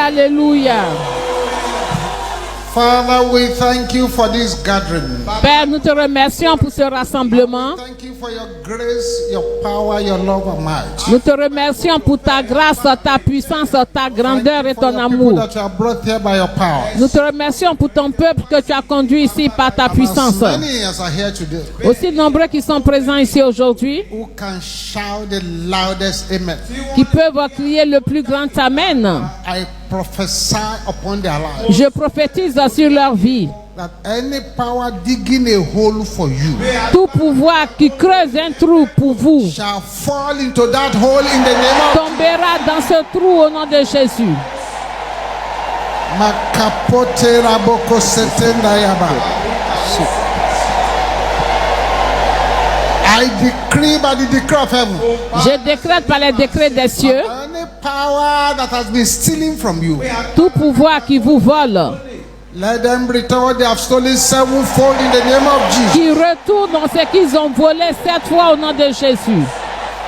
Alléluia. Father, we thank you for this gathering. Père, nous te remercions pour ce rassemblement. Thank you for your grace, your power, your love and might. Nous te remercions pour ta grâce, ta puissance, ta grandeur et ton amour. That you have brought here by your power. Nous te remercions pour ton peuple que tu as conduit ici par ta puissance. Many as are here today. Aussi nombreux qui sont présents ici aujourd'hui, Who can shout the loudest amen? qui peuvent crier le plus grand Amen. I prophesy upon their lives. Je prophétise sur leur vie. That any power digging a hole for you Tout pouvoir qui creuse un trou pour vous shall fall into that hole in the name of tombera dans ce trou au nom de Jésus. Makapote Raboko Setenda Yaba. I decree by the decree of heaven. Je décrète par les décrets des cieux, Any power that has been stealing from you, tout pouvoir qui vous vole, let them return what they have stolen sevenfold in the name of Jesus. qui retournent ce qu'ils ont volé 7 fois au nom de Jésus.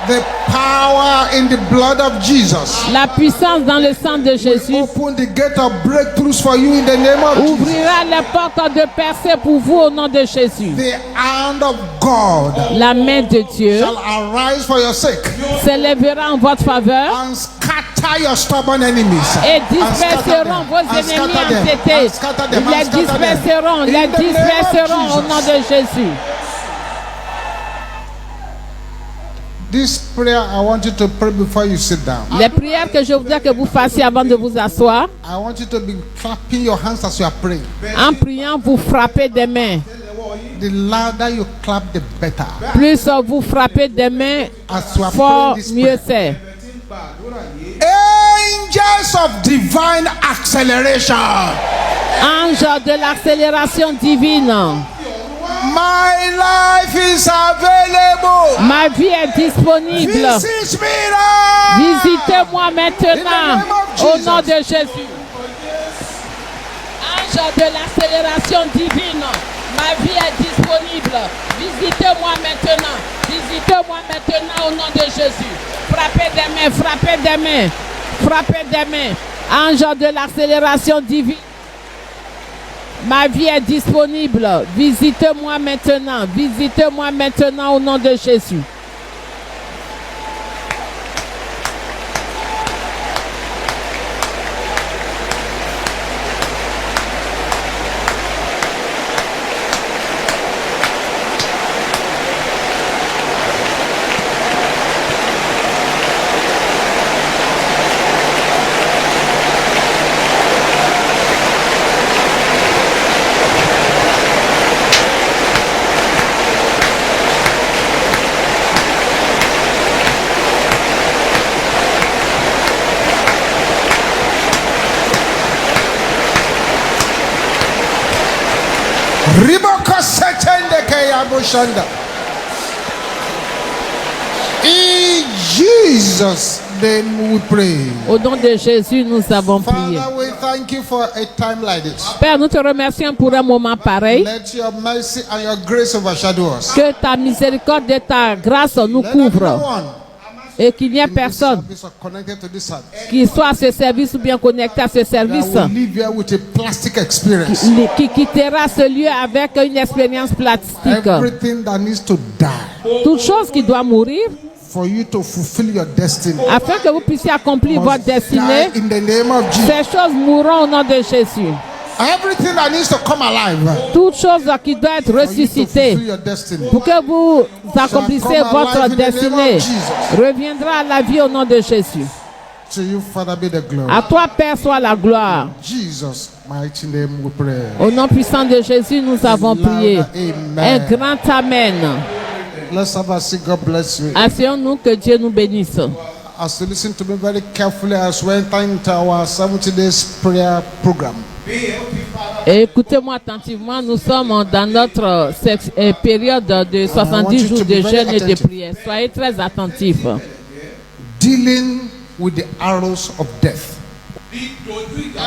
The power in the blood of Jesus. La puissance dans le sang de Jésus Open the gate of breakthroughs for you in the name of Jesus. ouvrira les portes de percée pour vous au nom de Jésus. The hand of God La main de Dieu shall arise for your sake s'élèvera en votre faveur and scatter your stubborn enemies. et disperseront vos ennemis entêtés. Les disperseront au nom de Jésus. This prayer I want you to pray before you sit down. Les prières que je voudrais que vous fassiez avant de vous asseoir, I want you to be clapping your hands as you are praying. en priant, vous frappez des mains. The louder you clap, the better. Plus vous frappez des mains, As you are fort praying this mieux prayer. c'est. Angels of divine acceleration. Ange de l'accélération divine. My life is available. Ma vie est disponible. Visit me now. Visitez-moi maintenant au nom de Jésus. Ange de l'accélération divine. Ma vie est disponible. Visitez-moi maintenant. Visitez-moi maintenant au nom de Jésus. Frappez des mains, frappez des mains. Frappez des mains. Ange de l'accélération divine. Ma vie est disponible. Visitez-moi maintenant. Visitez-moi maintenant au nom de Jésus. In Jesus' name we pray. Au nom de Jésus, nous avons prié. Father, we thank you for a time like this. Père, nous te remercions pour un moment pareil. Let your mercy and your grace overshadow us. Que ta miséricorde et ta grâce nous Let couvrent. everyone Et qu'il n'y ait in this personne service or connected to this service qui soit à ce service ou bien connecté à ce service that will leave here with a plastic experience. qui quittera ce lieu avec une expérience plastique. Everything that needs to die Toute chose qui doit mourir for you to fulfill your destiny afin que vous puissiez accomplir votre must destinée. die in the name of Jesus. Ces choses mourront au nom de Jésus. Everything that needs to come alive Toute chose qui doit être for you to ressuscitée fulfill your destiny pour que vous accomplissez votre destinée reviendra à la vie au nom de Jésus. to you, Father, be the glory. À toi, Père, soit la gloire. Jesus' mighty name we pray. Au nom puissant de Jésus, nous avons prié. Amen. Un grand Amen. Let's have a sing. God bless you. Asseyons-nous, que Dieu nous bénisse. As you listen to me very carefully as we enter into our 70 days prayer program. Et écoutez-moi attentivement, nous sommes dans notre période de 70 jours de jeûne et de prière. Soyez très attentifs. Dealing with the arrows of death.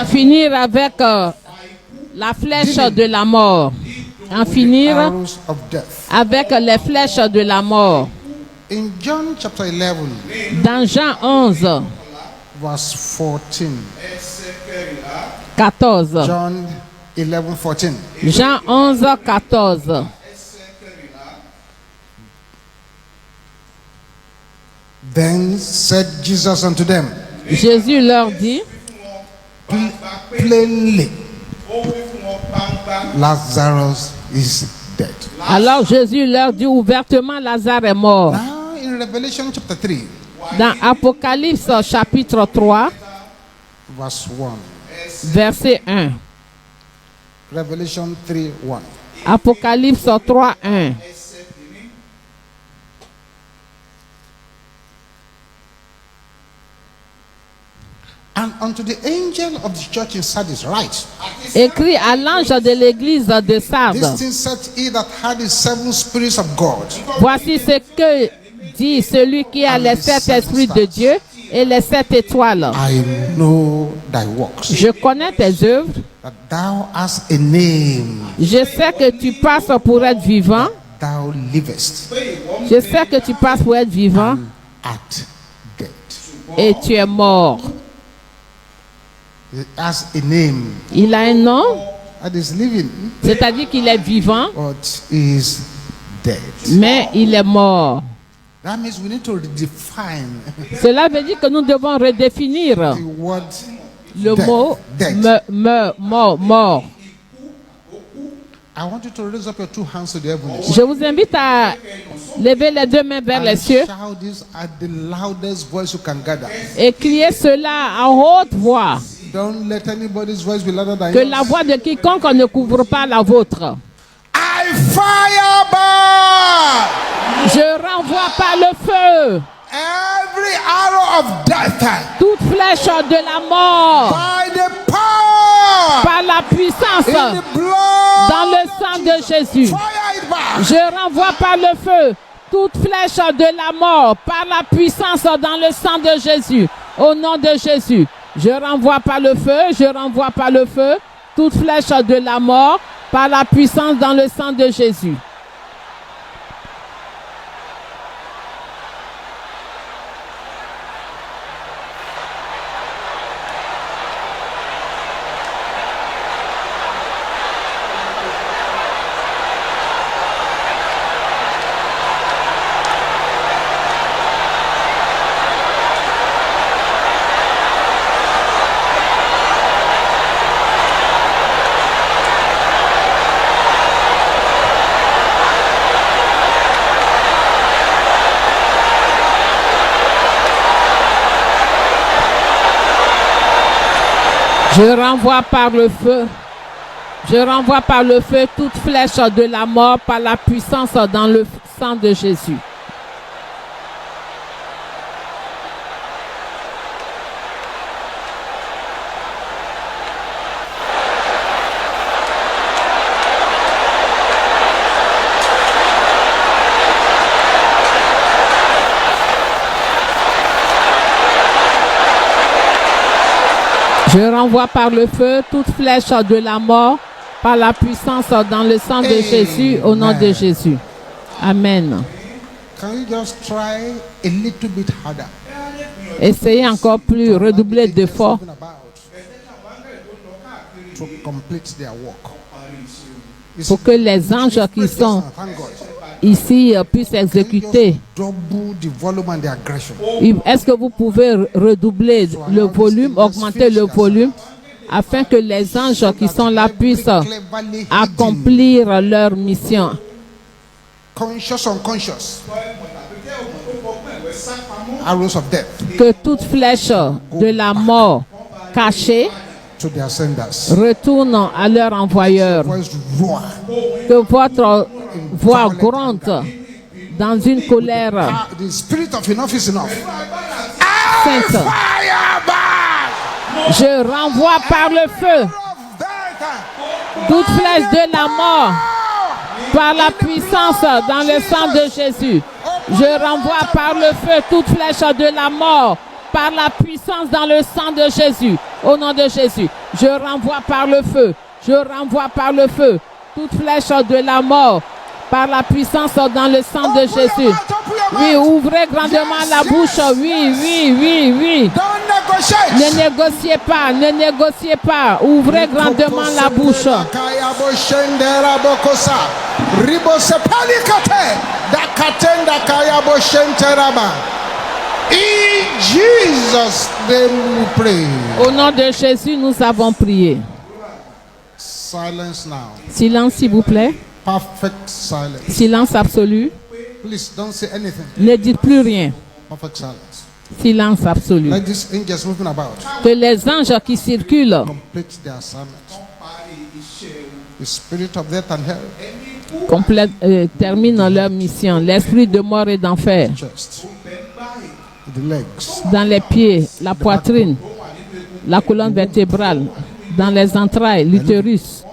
En finir avec la flèche de la mort. En finir Arrows of death. avec les flèches de la mort. In John chapter 11, Dans Jean 11, verse 14. 14. John 11, 14. Jean 11, 14. Then said Jesus unto them Jésus leur dit, plainly, Lazarus is dead. alors Jésus leur dit ouvertement, Lazare est mort. Now in Revelation chapter 3, Dans Apocalypse chapitre 3, verse 1. verset 1. Revelation 3, 1. Apocalypse 3, 1. And unto the angel of the church in Sardis write, Écrit à l'ange de l'église de this Sardes. thing said he that had the seven spirits of God, Voici ce que dit celui qui a les 7 esprits de Dieu et les 7 étoiles. I know thy works, Je connais tes œuvres. that thou hast a name, Je sais que tu passes pour être vivant. thou livest, Je sais que tu passes pour être vivant art dead. et tu es mort. He has a name, Il a un nom, that is living, c'est-à-dire qu'il est vivant, but is dead. mais il est mort. That means we need to redefine Cela veut dire que nous devons redéfinir the word le death. mot Death. mort. I want you to raise up your two hands to the heavens. Je vous invite à lever les deux mains vers les And cieux shout this at the loudest voice you can gather. et crier cela en haute voix. Don't let anybody's voice be louder than Que yours. la voix de quiconque ne couvre pas la vôtre. I fire by Je renvoie par le feu every arrow of death, toute flèche de la mort, by the power par la puissance in the blood. dans le sang de Jésus. Fire it back. Je renvoie par le feu toute flèche de la mort, par la puissance dans le sang de Jésus. Au nom de Jésus, je renvoie par le feu, je renvoie par le feu toute flèche de la mort, par la puissance dans le sang de Jésus. Je renvoie par le feu. Je renvoie par le feu toute flèche de la mort par la puissance dans le sang de Jésus. Je renvoie par le feu toute flèche de la mort par la puissance dans le sang de Jésus, au nom de Jésus. Amen. Can you just try a little bit harder? Essayez encore plus, redoubler d'efforts To complete their work. pour que les anges qui sont Thank God. ici puissent exécuter. Double the volume and the aggression. Est-ce que vous pouvez redoubler le volume, augmenter le volume, afin que les anges qui sont là puissent accomplir leur mission? Conscious, unconscious. Arrows of death Que toute flèche de la mort cachée to their senders. retourne à leur envoyeur. Voice roar. Que votre voix gronde dans une colère Ah, the spirit of enough is enough. sainte. Fire back. Je renvoie par le feu Of death. toute flèche de la mort par la puissance dans le sang de Jésus. Je renvoie par le feu toute flèche de la mort par la puissance dans le sang de Jésus. Au nom de Jésus, je renvoie par le feu. Je renvoie par le feu toute flèche de la mort par la puissance dans le sang de Jésus. Oui, ouvrez grandement la bouche. Oui, oui, oui, oui. Don't negotiate. Ne négociez pas, ne négociez pas. Ouvrez grandement la bouche. In Jesus' name we pray. Au nom de Jésus, nous avons prié. Silence now. Silence, s'il vous plaît. Perfect silence. Silence absolu. Please don't say anything. Ne dites plus rien. Perfect silence. Silence absolu. Like these angels moving about. Que les anges qui circulent Complete their assignment. The spirit of death and hell. terminent leur mission. L'esprit de mort et d'enfer. Chest. The legs. Dans les pieds, la poitrine, la colonne vertébrale, dans les entrailles, l'utérus.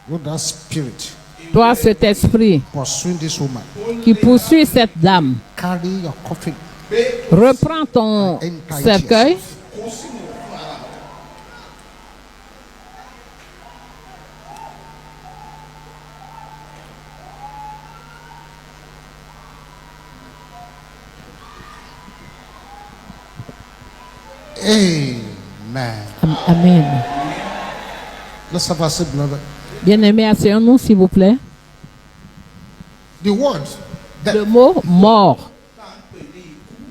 With that spirit Toi, cet esprit pursuing this woman. qui poursuit cette dame, Carry your coffin. reprends ton cercueil. Amen. Amen. Let's have a seat, beloved. Bien-aimés, asseyons-nous, s'il vous plaît. The word that Le mot mort.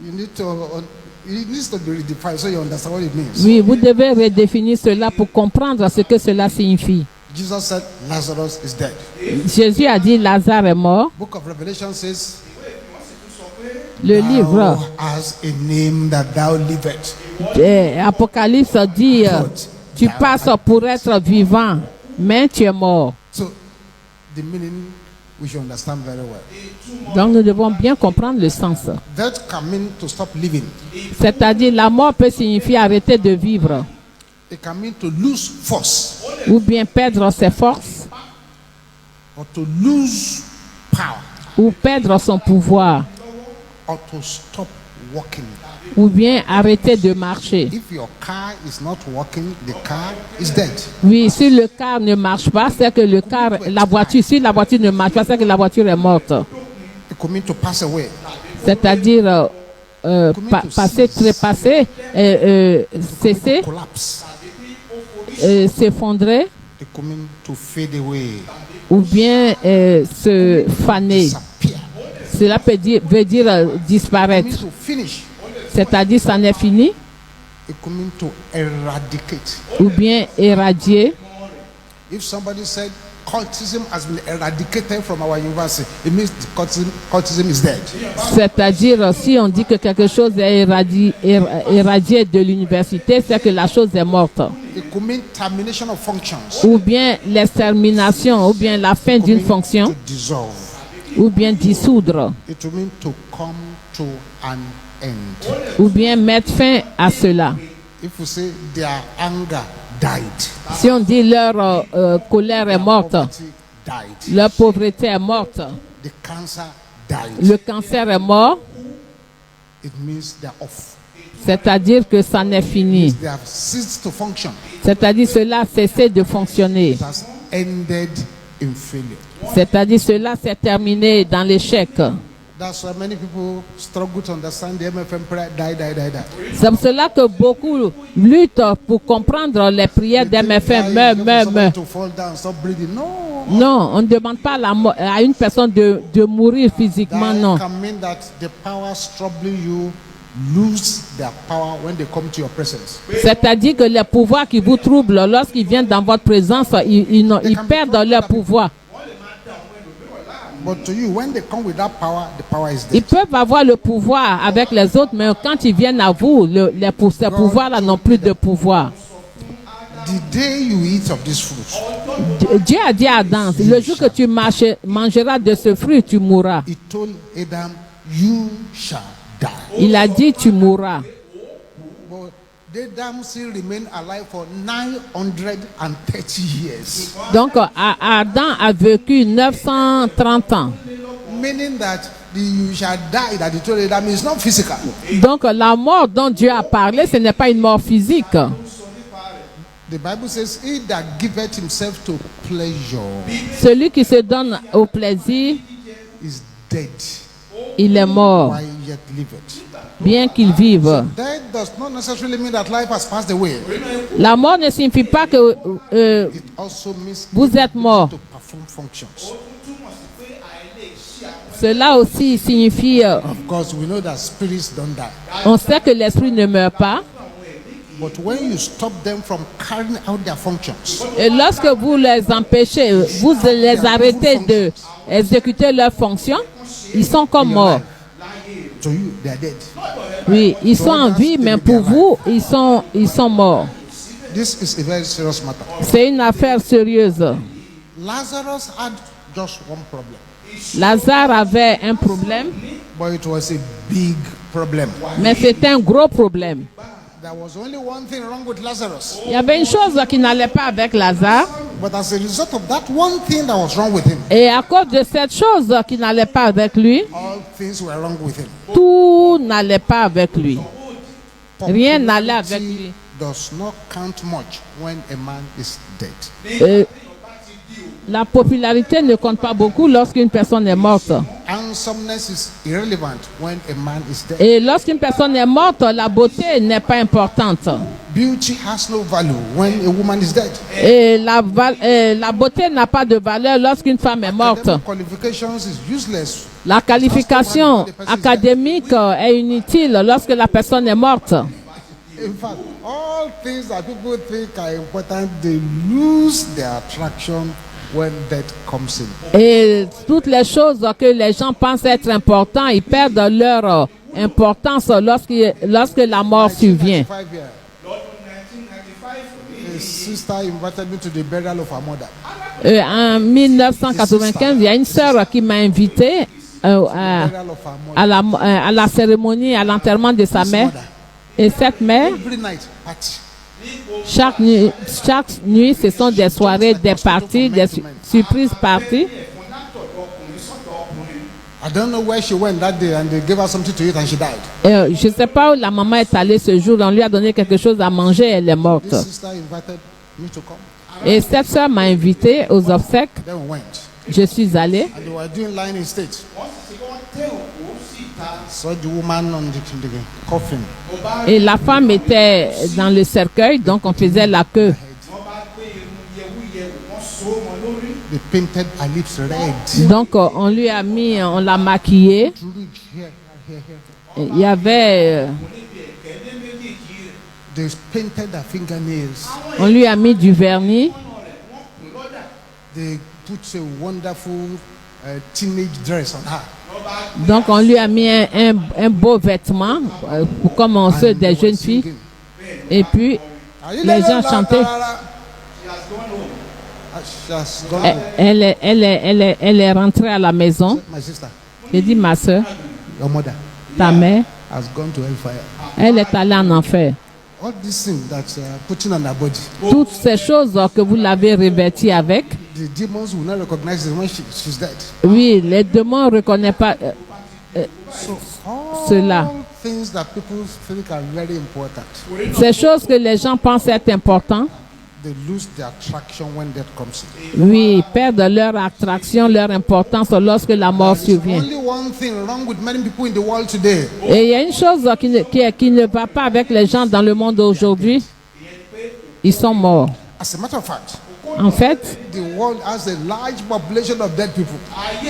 it needs to be redefined so you understand what it means. Oui, vous devez redéfinir cela pour comprendre ce que cela signifie. Jesus said Lazarus is dead. Jésus a dit Lazare est mort. Book of Revelation says Le livre has a name that thou livest. Apocalypse dit tu passes pour être vivant, mais tu es mort. So the meaning we should understand very well. Donc nous devons bien comprendre le sens. Death can mean to stop living. C'est-à-dire la mort peut signifier arrêter de vivre It can mean to lose force ou bien perdre ses forces or to lose power ou perdre son pouvoir or to stop walking. ou bien arrêter de marcher. If your car is not working, the car is dead. Oui, si le car ne marche pas, c'est que si la voiture ne marche pas, c'est que la voiture est morte. It could mean to pass away. C'est-à-dire passer, trépasser, cesser, Collapse. s'effondrer It could mean to fade away. ou bien se faner. Disappear. Cela veut dire It could mean disparaître. to finish. C'est-à-dire ça n'est fini It could mean to eradicate. ou bien éradier. If somebody said cultism has been eradicated from our university, it means the cultism is dead. C'est-à-dire si on dit que quelque chose est éradié de l'université, c'est que la chose est morte. It could mean termination of functions. Ou bien l'extermination, ou bien la fin It could d'une mean fonction, to dissolve. ou bien dissoudre, It would mean to come to an end. ou bien mettre fin à cela. If we say their anger died, Si on dit leur colère est morte, poverty died, leur pauvreté est morte, the cancer died, le cancer est mort, it means they're off. c'est-à-dire que ça n'est fini. They have ceased to function. C'est-à-dire cela a cessé de fonctionner. It has ended in failure. C'est-à-dire cela s'est terminé dans l'échec. That's why many people struggle to understand the MFM prayer. Die. C'est pour cela que beaucoup luttent pour comprendre les prières d'MFM. Meurt. To fall down, stop breathing. No. Non, on ne demande pas à une personne de mourir physiquement, That non. can mean that the powers troubling you lose their power when they come to your presence. C'est-à-dire que les pouvoirs qui vous troublent, lorsqu'ils viennent dans votre présence, ils perdent leur pouvoir. But to you, when they come with that power, the power is Ils dead. peuvent avoir le pouvoir avec les autres, mais quand ils viennent à vous, ces pouvoirs-là n'ont plus de pouvoir. The day you eat of this fruit, Dieu a dit à Adam, le jour que tu mangeras de ce fruit, tu mourras. he told Adam, you shall die. Il a dit, tu mourras. But Adam still remained alive for 930 years. Donc, Adam a vécu 930 ans. meaning that you shall die that he told you, that means not physical. Donc la mort dont Dieu a parlé, ce n'est pas une mort physique. The Bible says, he that giveth himself to pleasure Celui qui se donne au plaisir, is dead il est mort, while yet liveth. bien qu'il vive. Death does not necessarily mean that life has passed away. La mort ne signifie pas que It also means vous êtes mort. to perform functions. Cela aussi signifie, Of course, we know that spirits don't die. on sait que l'esprit ne meurt pas. But when you stop them from carrying out their functions, Et lorsque vous les empêchez, vous les arrêtez de exécuter leurs fonctions, ils sont comme morts. to you, they are dead. Oui, ils sont en vie, mais pour vous, ils sont morts. This is a very serious matter. C'est une affaire sérieuse. Lazarus had just one problem, Lazare avait un problème, but it was a big problem. mais c'était un gros problème. There was only one thing wrong with Lazarus, Il y avait une chose qui n'allait pas avec Lazare, but as a result of that one thing that was wrong with him, et à cause de cette chose qui n'allait pas avec lui, all things were wrong with him. tout n'allait pas avec lui. Rien n'allait avec lui. Does not count much when a man is dead. La popularité ne compte pas beaucoup lorsqu'une personne est morte. Handsomeness is irrelevant when a man is dead. Et lorsqu'une personne est morte, la beauté n'est pas importante. Beauty has no value when a woman is dead. Et la beauté n'a pas de valeur lorsqu'une femme est morte. Academic qualifications is useless. La qualification académique est inutile lorsque la personne est morte. In fact, all things that people think are important, they lose their attraction when death comes in. Et toutes les choses que les gens pensent être importantes, ils perdent leur importance lorsque la mort survient. 1995 here, a sister invited me to the burial of her mother. En 1995, il y a une sœur qui m'a invité Burial of her mother. à la cérémonie, à l'enterrement de sa mère. Et cette mère, Every night, party. chaque nuit, ce sont des soirées, des parties, des surprises parties. I don't know where she went that day, and they gave her something to eat, and she died. Je ne sais pas où la maman est allée ce jour. On lui a donné quelque chose à manger, elle est morte. This sister invited me to come. Et cette soeur m'a invité aux obsèques. Then we went, Je suis allée. and they were doing line in state. Saw the woman on the coffin. Et la femme était dans le cercueil, donc on faisait la queue. They painted her lips red. Donc on l'a maquillée. Il y avait, They painted her fingernails. on lui a mis du vernis. They put a wonderful teenage dress on her. Donc on lui a mis un beau vêtement, comme on sait des jeunes filles. Et puis les gens chantaient. She has gone Elle est rentrée à la maison. My sister, J'ai dit, ma soeur, your mother, ta mère, has gone to hellfire. elle est allée en enfer. All these things that putting on her body, Toutes ces choses que vous l'avez revêtie avec, the demons will not recognize it when she's dead. oui, les démons ne reconnaissent pas So all cela. things that people think are very important, Ces choses que les gens pensent être importantes, they lose their attraction when death comes in. oui, perdent leur attraction, leur importance lorsque la mort survient. Only one thing wrong with many people in the world today. Et il y a une chose qui ne va pas avec les gens dans le monde aujourd'hui. Ils sont morts. As a matter of fact, En fait, the world has a large population of dead people.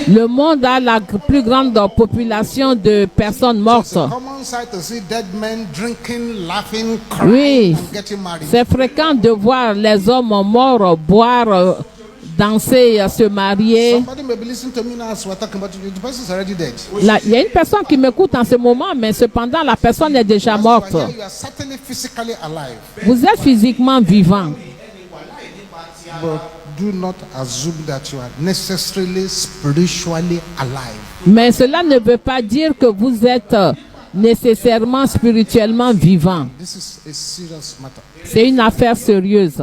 le monde a la plus grande population de personnes mortes. It's a common sight to see dead men drinking, laughing, Oui, crying, and getting married. c'est fréquent de voir les hommes morts boire, danser, se marier. Somebody may be listening to me now as we're talking about it. The person is already dead. Là, il y a une personne qui m'écoute en ce moment, mais cependant, la personne est déjà As morte. you are here, you are certainly physically alive, Vous êtes physiquement vivant, but do not assume that you are necessarily spiritually alive. mais cela ne veut pas dire que vous êtes nécessairement spirituellement vivant. This is a serious matter. C'est une affaire sérieuse.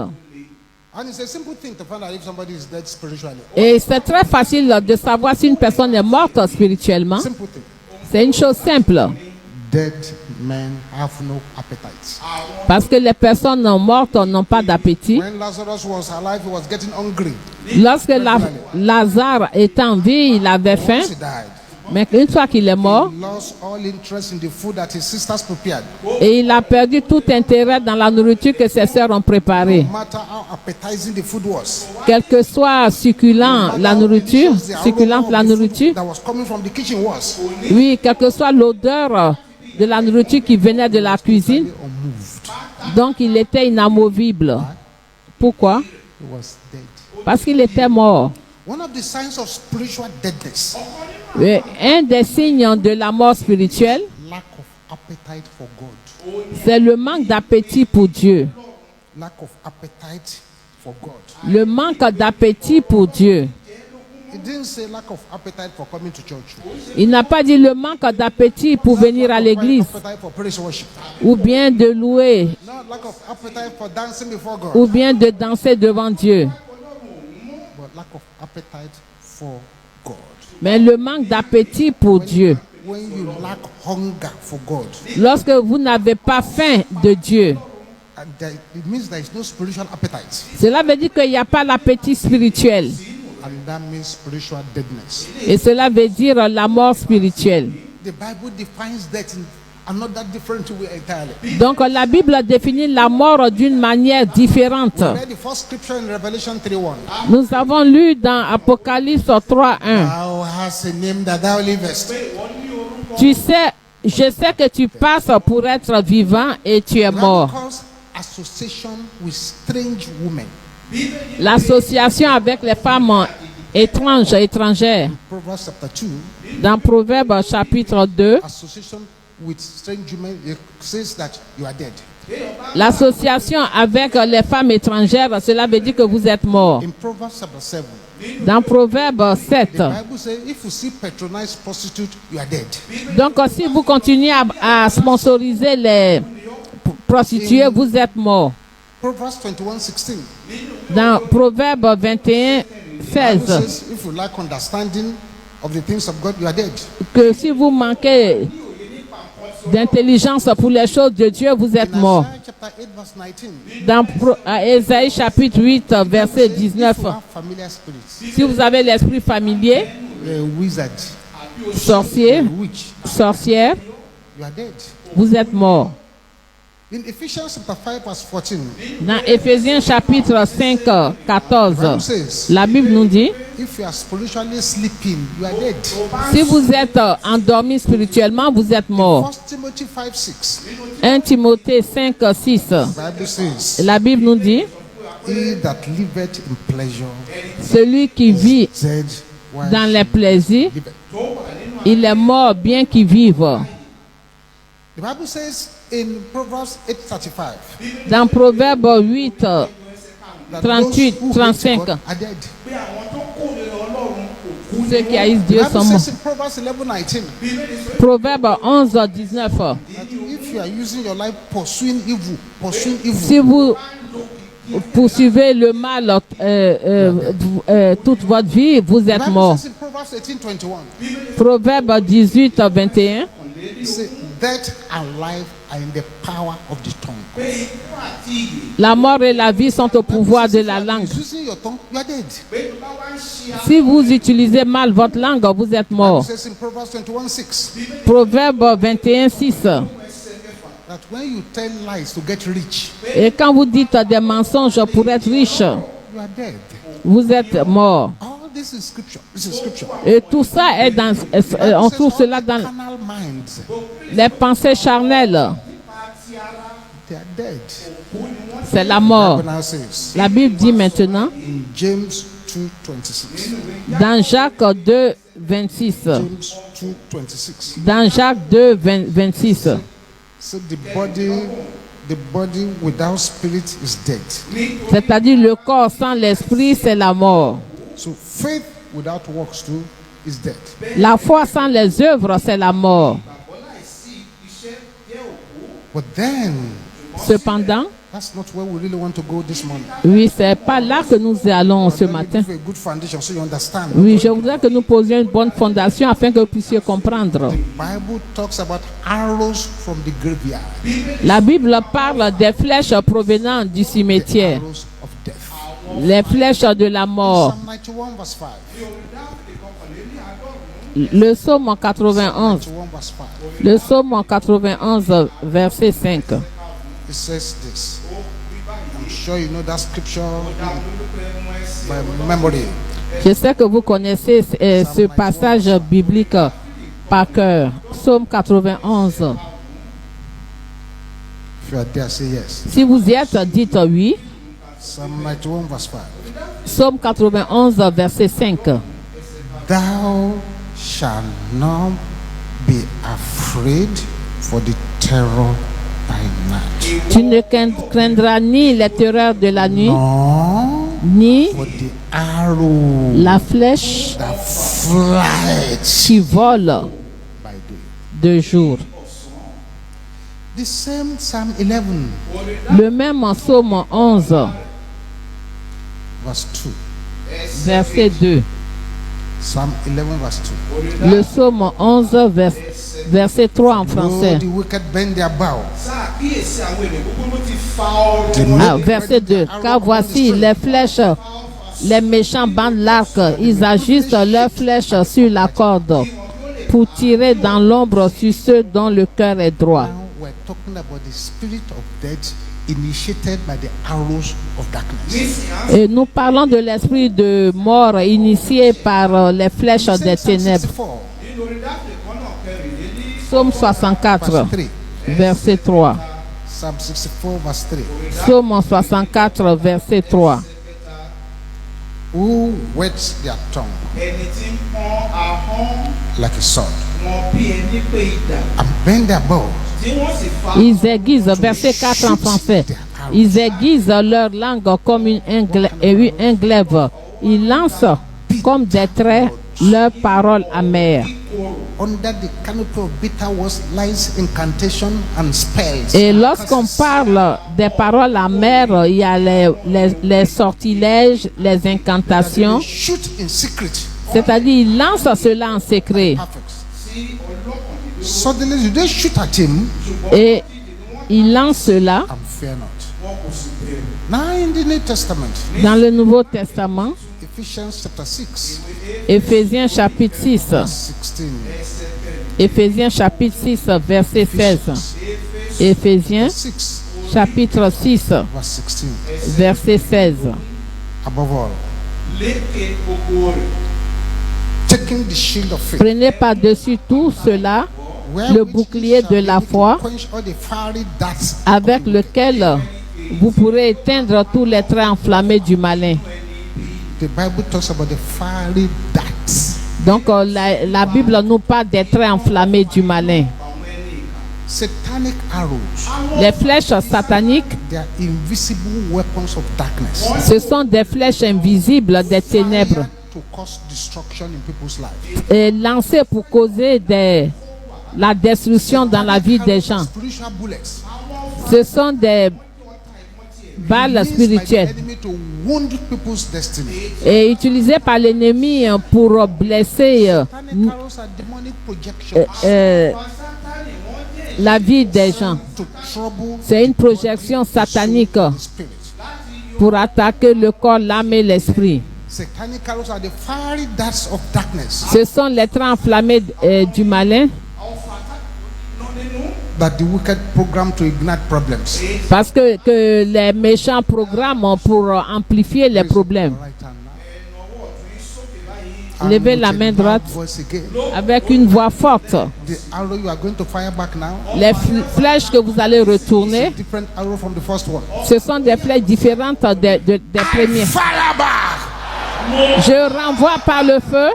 And it's a simple thing to find out if somebody is dead spiritually. Et c'est très facile de savoir si une personne est morte spirituellement. Simple thing. C'est une chose simple. Dead men have no appetite. Parce que les personnes mortes n'ont pas d'appétit. When Lazarus was alive, he was getting hungry. Lorsque Lazare était en vie, il avait faim. Once he died, Mais une fois qu'il est mort, he lost all interest in the food that his sisters prepared. et il a perdu tout intérêt dans la nourriture que ses sœurs ont préparée. No matter how appetizing the food was. Quel que soit succulent la nourriture, succulente la nourriture, That was coming from the kitchen was. oui, quelle que soit l'odeur de la nourriture qui venait de la cuisine, Unmoved. donc il était inamovible. Pourquoi? He was dead. Parce qu'il était mort. One of the signs of spiritual deadness, Un des signes de la mort spirituelle, lack of appetite for God. c'est le manque d'appétit pour Dieu. Lack of appetite for God. Le manque d'appétit pour Dieu. He didn't say lack of appetite for coming to church. Il n'a pas dit le manque d'appétit pour venir à l'église Appetite for praise worship. ou bien de louer Not lack of appetite for dancing before God, ou bien de danser devant Dieu. but lack of appetite for God. Mais le manque d'appétit pour Dieu. When you lack hunger for God, Lorsque vous n'avez pas faim de Dieu, and it means there is no spiritual appetite, cela veut dire qu'il n'y a pas l'appétit spirituel. and that means spiritual deadness. Et cela veut dire la mort spirituelle. The Bible defines that in another different way entirely. Donc la Bible définit la mort d'une manière différente. We read the first scripture in Revelation 3:1. Nous avons lu dans Apocalypse 3:1. Thou hast a name that thou livest. Tu sais, je sais que tu passes pour être vivant et tu es mort. Because association with strange women. L'association avec les femmes étranges, étrangères. Proverbs chapter 2, Dans Proverbe chapitre 2, association with strange women, it says that you are dead. l'association avec les femmes étrangères, cela veut dire que vous êtes mort. In Proverbs chapter 7, Dans Proverbe 7, the Bible says if you see patronized prostitute, you are dead. donc si vous continuez à sponsoriser les prostituées, vous êtes mort. Proverbs 21:16. Dans Proverbe 21, Bible 16, says if you lack understanding of the things of God, you are dead. que si vous manquez d'intelligence pour les choses de Dieu, vous êtes In mort. Isaiah chapter 8 verse 19, Dans Ésaïe chapitre 8, verset if 19, you have familiar spirits, si vous avez l'esprit familier, a wizard, sorcier, a witch, sorcière, you are dead. vous êtes mort. In Ephesians chapter 5 verse 14, Dans Éphésiens chapitre 5, the 14, Bible says, la Bible nous dit, if you are spiritually sleeping, you are dead. si vous êtes endormi spirituellement, vous êtes mort. 1 Timothy 5:6, 1 Timothée 5, 6, the Bible says, la Bible nous dit, he that liveth in pleasure, celui qui vit dead while dans les plaisirs, liveth. il est mort bien qu'il vive. The Bible says in Proverbs 8:35, Dans Proverbe 8, that 38, those who hate 35, God are dead. ceux qui haïssent The Dieu Bible sont morts. says in Proverbs 11:19, Proverbe 11, 19, that if you are using your life pursuing evil, si vous poursuivez le mal toute votre vie, vous the êtes Bible mort. says in Proverbs 18:21, Proverbe 18, 21, it says, death and life are in the power of the tongue. la mort et la vie sont au pouvoir de la langue. If you are using your tongue, you are dead. Si vous utilisez mal votre langue, vous êtes It mort. says in Proverbs 21:6, Proverbe 21, 6. that when you tell lies to get rich, Et quand vous dites des mensonges pour être riche, you are dead. vous êtes mort. All this is scripture. This is scripture. Et tout ça est dans, on trouve cela dans Carnal minds, les pensées charnelles. they are dead. C'est la mort. Bible now says La Bible dit maintenant, in James 2:26. dans Jacques 2, 26. James 2:26. Dans Jacques 2, 26. So the body without spirit is dead. C'est-à-dire le corps sans l'esprit, c'est la mort. So faith without works too is dead. La foi sans les œuvres, c'est la mort. But then Cependant, That's not where we really want to go this morning. Oui, c'est pas là que nous allons ce matin. Give you a good foundation so you understand. Oui, je voudrais que nous posions une bonne fondation afin que vous puissiez comprendre. The Bible talks about arrows from the graveyard. La Bible parle des flèches provenant du cimetière, Arrows of death. les flèches de la mort. Psalm 91 verse 5. Le psaume 91, 91 verse 5. le psaume 91, verset 5. It says this. I'm sure you know that scripture by memory. Je sais que vous connaissez ce passage biblique par cœur. Psaume 91. If you are there, say yes. Si vous y êtes, dites oui. Psalm 91 verse 5. Psaume 91, verset 5. Thou shalt not be afraid for the terror by night. Tu ne craindras ni les terreurs de la nuit, Nor ni for the arrow la flèche that flies qui vole by day. de jour. The same Psalm 11 Le même en psaume 11, verse 2. verset 2. Psalm 11 verse 2. Le psaume 11, verset 3 en Though français. the wicked bend their bow. Ah, verset 2. Car voici les flèches, les méchants bandent l'arc, ils ajustent leurs flèches sur la corde pour tirer dans l'ombre sur ceux dont le cœur est droit. Now we're talking about the spirit of death initiated by the arrows of darkness. Et nous parlons de l'esprit de mort initié par les flèches des ténèbres. Psaume 64, Verse 3. verset 3. Psalm 64 verse 3. Psaume 64, verset 3. Who wets their tongue like a sword and bend their bow. Ils aiguisent, verset 4 en français. Ils aiguisent leur langue comme un glaive. Ils lancent comme des traits leurs paroles amères. Under the canopy of bitter words lies incantation and spells. Et lorsqu'on parle des paroles amères, il y a les sortilèges, les incantations. They shoot in secret. C'est-à-dire, ils lancent cela en secret. Perfect. Suddenly they shoot at him Et ils lancent cela and fear not. Now in the New Testament, dans le Nouveau Testament. Ephesians chapter 6, Éphésiens chapitre 6. verse 16. Éphésiens chapitre 6, verset 16. Éphésiens 6, chapitre 6, verse 16. verset 16. Above all, taking the shield of faith, Prenez par-dessus tout cela le bouclier de la foi quench all the fiery darts. avec lequel vous pourrez éteindre tous les traits enflammés du malin. The Bible talks about the fiery darts. Donc la Bible nous parle des traits enflammés du malin. Satanic arrows, Les flèches sataniques, they are invisible weapons of darkness. ce sont des flèches invisibles des ténèbres Fired to cause destruction in people's lives. et lancées pour causer la destruction dans la vie des gens. Spiritual bullets Ce sont des balles used by the spirituelles enemy to wound people's destiny. et utilisées par l'ennemi pour blesser Satanic arrows are demonic projections la vie des gens. to trouble C'est une projection satanique the spirit. pour attaquer le corps, l'âme et l'esprit. Satanic arrows are the fiery darts of darkness Ce sont les traits enflammés du malin that the wicked program to ignite problems. parce que les méchants programment pour amplifier les problèmes. Right hand now. Levez And la with a main loud droite voice again. avec une voix forte. The arrow you are going to fire back now Les flèches que vous allez is a retourner, different arrow from the first one. ce sont des flèches différentes des premiers. Fire back Je renvoie par le feu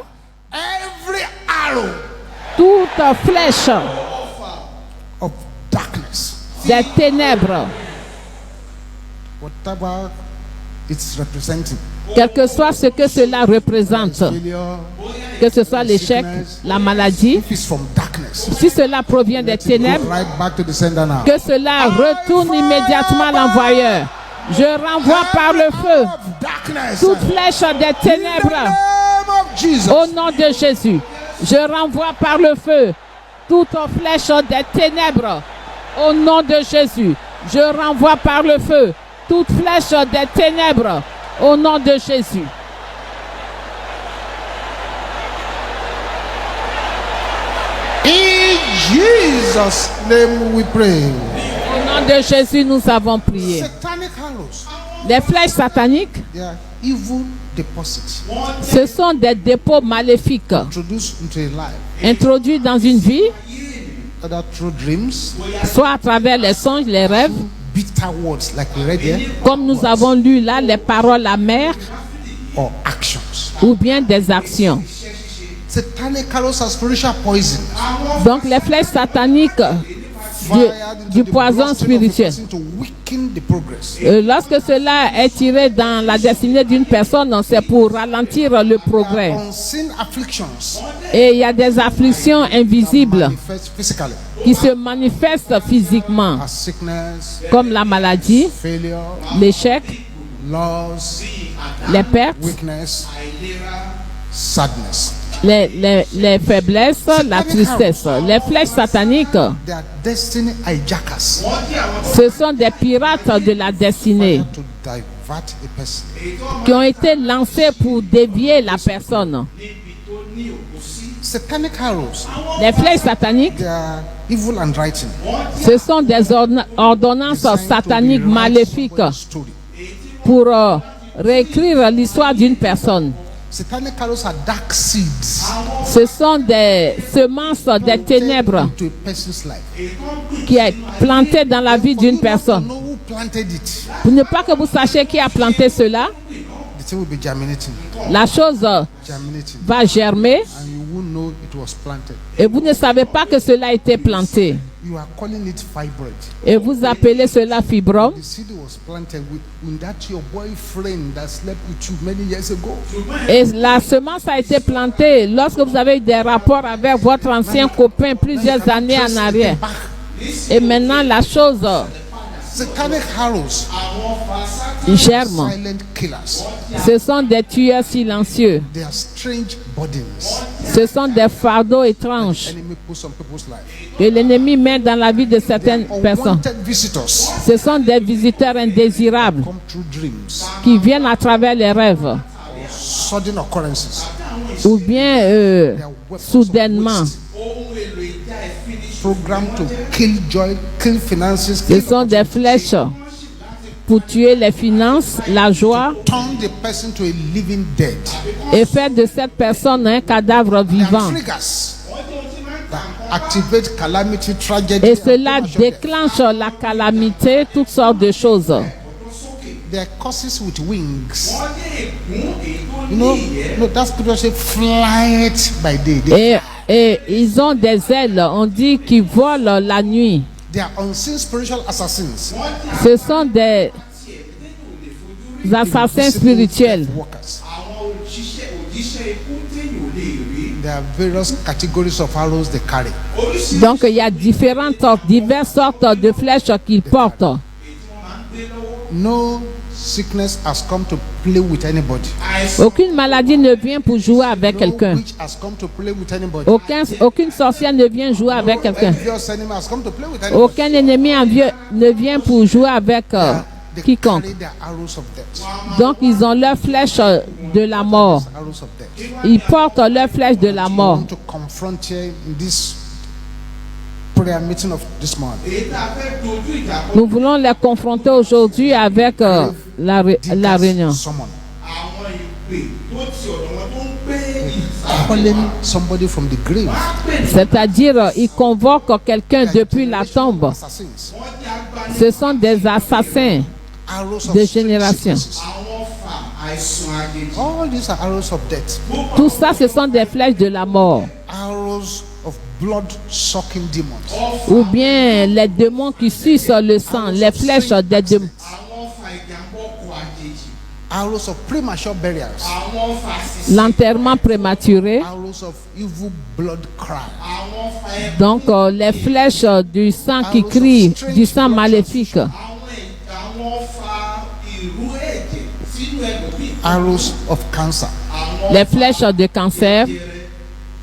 every arrow toute flèche of darkness, des ténèbres, whatever it's representing. quel que soit ce que cela représente, Failure, que ce soit l'échec, la maladie, if it's from darkness, Si cela provient des let it go ténèbres, right back to the sender now. que cela retourne immédiatement à l'envoyeur. Je renvoie par le feu Of darkness, toute flèche des in the ténèbres name of Jesus. au nom de Jésus. Je renvoie par le feu toute flèche des ténèbres au nom de Jésus. Je renvoie par le feu toute flèche des ténèbres au nom de Jésus. In Jesus' name we pray. Au nom de Jésus, nous avons prié. Satanic arrows, Les flèches sataniques, they are evil deposits ce sont des dépôts maléfiques introduced into a life, introduits dans une vie, either through dreams, soit à travers les songes, les rêves, bitter words like we read here, comme nous avons lu là, les paroles amères, or actions. ou bien des actions. Satanic arrows are spiritual poison. Donc les flèches sataniques Fired du into the poison bloodstream of a spirituel. person to weaken the progress. Lorsque cela est tiré dans la destinée d'une personne, c'est pour ralentir le progrès. Unseen afflictions Et il y a des afflictions invisibles manifest physically qui se manifestent physiquement, as sickness, comme la maladie, failure, l'échec, loss, les pertes, weakness, sadness. les faiblesses, la tristesse. Les flèches sataniques, They are destiny hijackers ce sont des pirates de la destinée to divert a person. qui ont été lancés pour dévier la personne. Satanic arrows, Les flèches sataniques, they are evil handwriting. ce sont des ordonnances designed to sataniques rewrite maléfiques somebody's story. pour réécrire l'histoire d'une personne. Satanic arrows are dark seeds Ce sont des semences des ténèbres into a person's life. qui est plantées dans la vie For d'une you not to personne. know who planted it, Pour ne pas que vous sachiez qui a planté cela, the thing will be germinating, la chose germinating, va germer and you won't know it was planted. et vous ne savez pas que cela a été planté. You are calling it fibroid. Et vous appelez cela fibrome. The seed was planted with that your boyfriend that slept with you many years ago. Et la semence a été plantée lorsque vous avez eu des rapports avec votre ancien copain plusieurs années en arrière. Et maintenant, la chose Satanic arrows, germe. silent killers. Ce sont des tueurs silencieux. They are strange burdens. Ce sont des fardeaux étranges Enemy put some people's life. que l'ennemi met dans la vie de certaines personnes. Unwanted visitors Ce sont des visiteurs indésirables come through dreams, qui viennent à travers les rêves sudden occurrences. ou bien They are weapons soudainement. of waste. Programmed to kill joy, kill finances, Ce sont des flèches pour tuer les finances, la joie turn the person to a living dead. et faire de cette personne un cadavre They are vivant. triggers that activate calamity, tragedy. Et and cela premature death. déclenche la calamité, toutes sortes de choses. They are causes with wings. You know that's people say fly it by day. Et ils ont des ailes, on dit qu'ils volent la nuit. They are unseen spiritual assassins. Ce sont des assassins spirituels. Workers. There are various categories of arrows they carry. Donc il y a diverses sortes de flèches qu'ils portent. No sickness has come to play with anybody. Aucune maladie ne vient pour jouer avec No quelqu'un. witch has come to play with anybody. Aucune sorcière ne vient jouer avec quelqu'un. Envious enemy has come to play with anybody. Aucun ennemi envieux ne vient pour jouer avec They quiconque. carry their arrows of death. Donc ils ont leurs flèches de la mort. Arrows of death. Ils portent leurs flèches de la We mort. want to confront here in this prayer meeting of this morning. Nous voulons les confronter aujourd'hui avec la réunion. Someone calling somebody from the grave. C'est-à-dire, ils convoquent quelqu'un depuis la tombe. Assassins. Ce sont des assassins Arrows of de génération. sicknesses. All these are arrows of death. Tout ça, ce sont des flèches de la mort. Arrows of blood-sucking demons. Ou bien les démons qui sucent le sang, les flèches des démons. arrows of premature burials, àwọn ọfà sísè, l'enterrement prématuré, arrows of evil blood cry, àwọn ọfà ẹkún, donc les flèches du sang qui crie, du sang maléfique, àwọn ọfà ìrú ẹ̀jẹ̀ sínú ẹlòmíì, arrows of cancer. àwọn les flèches de cancer.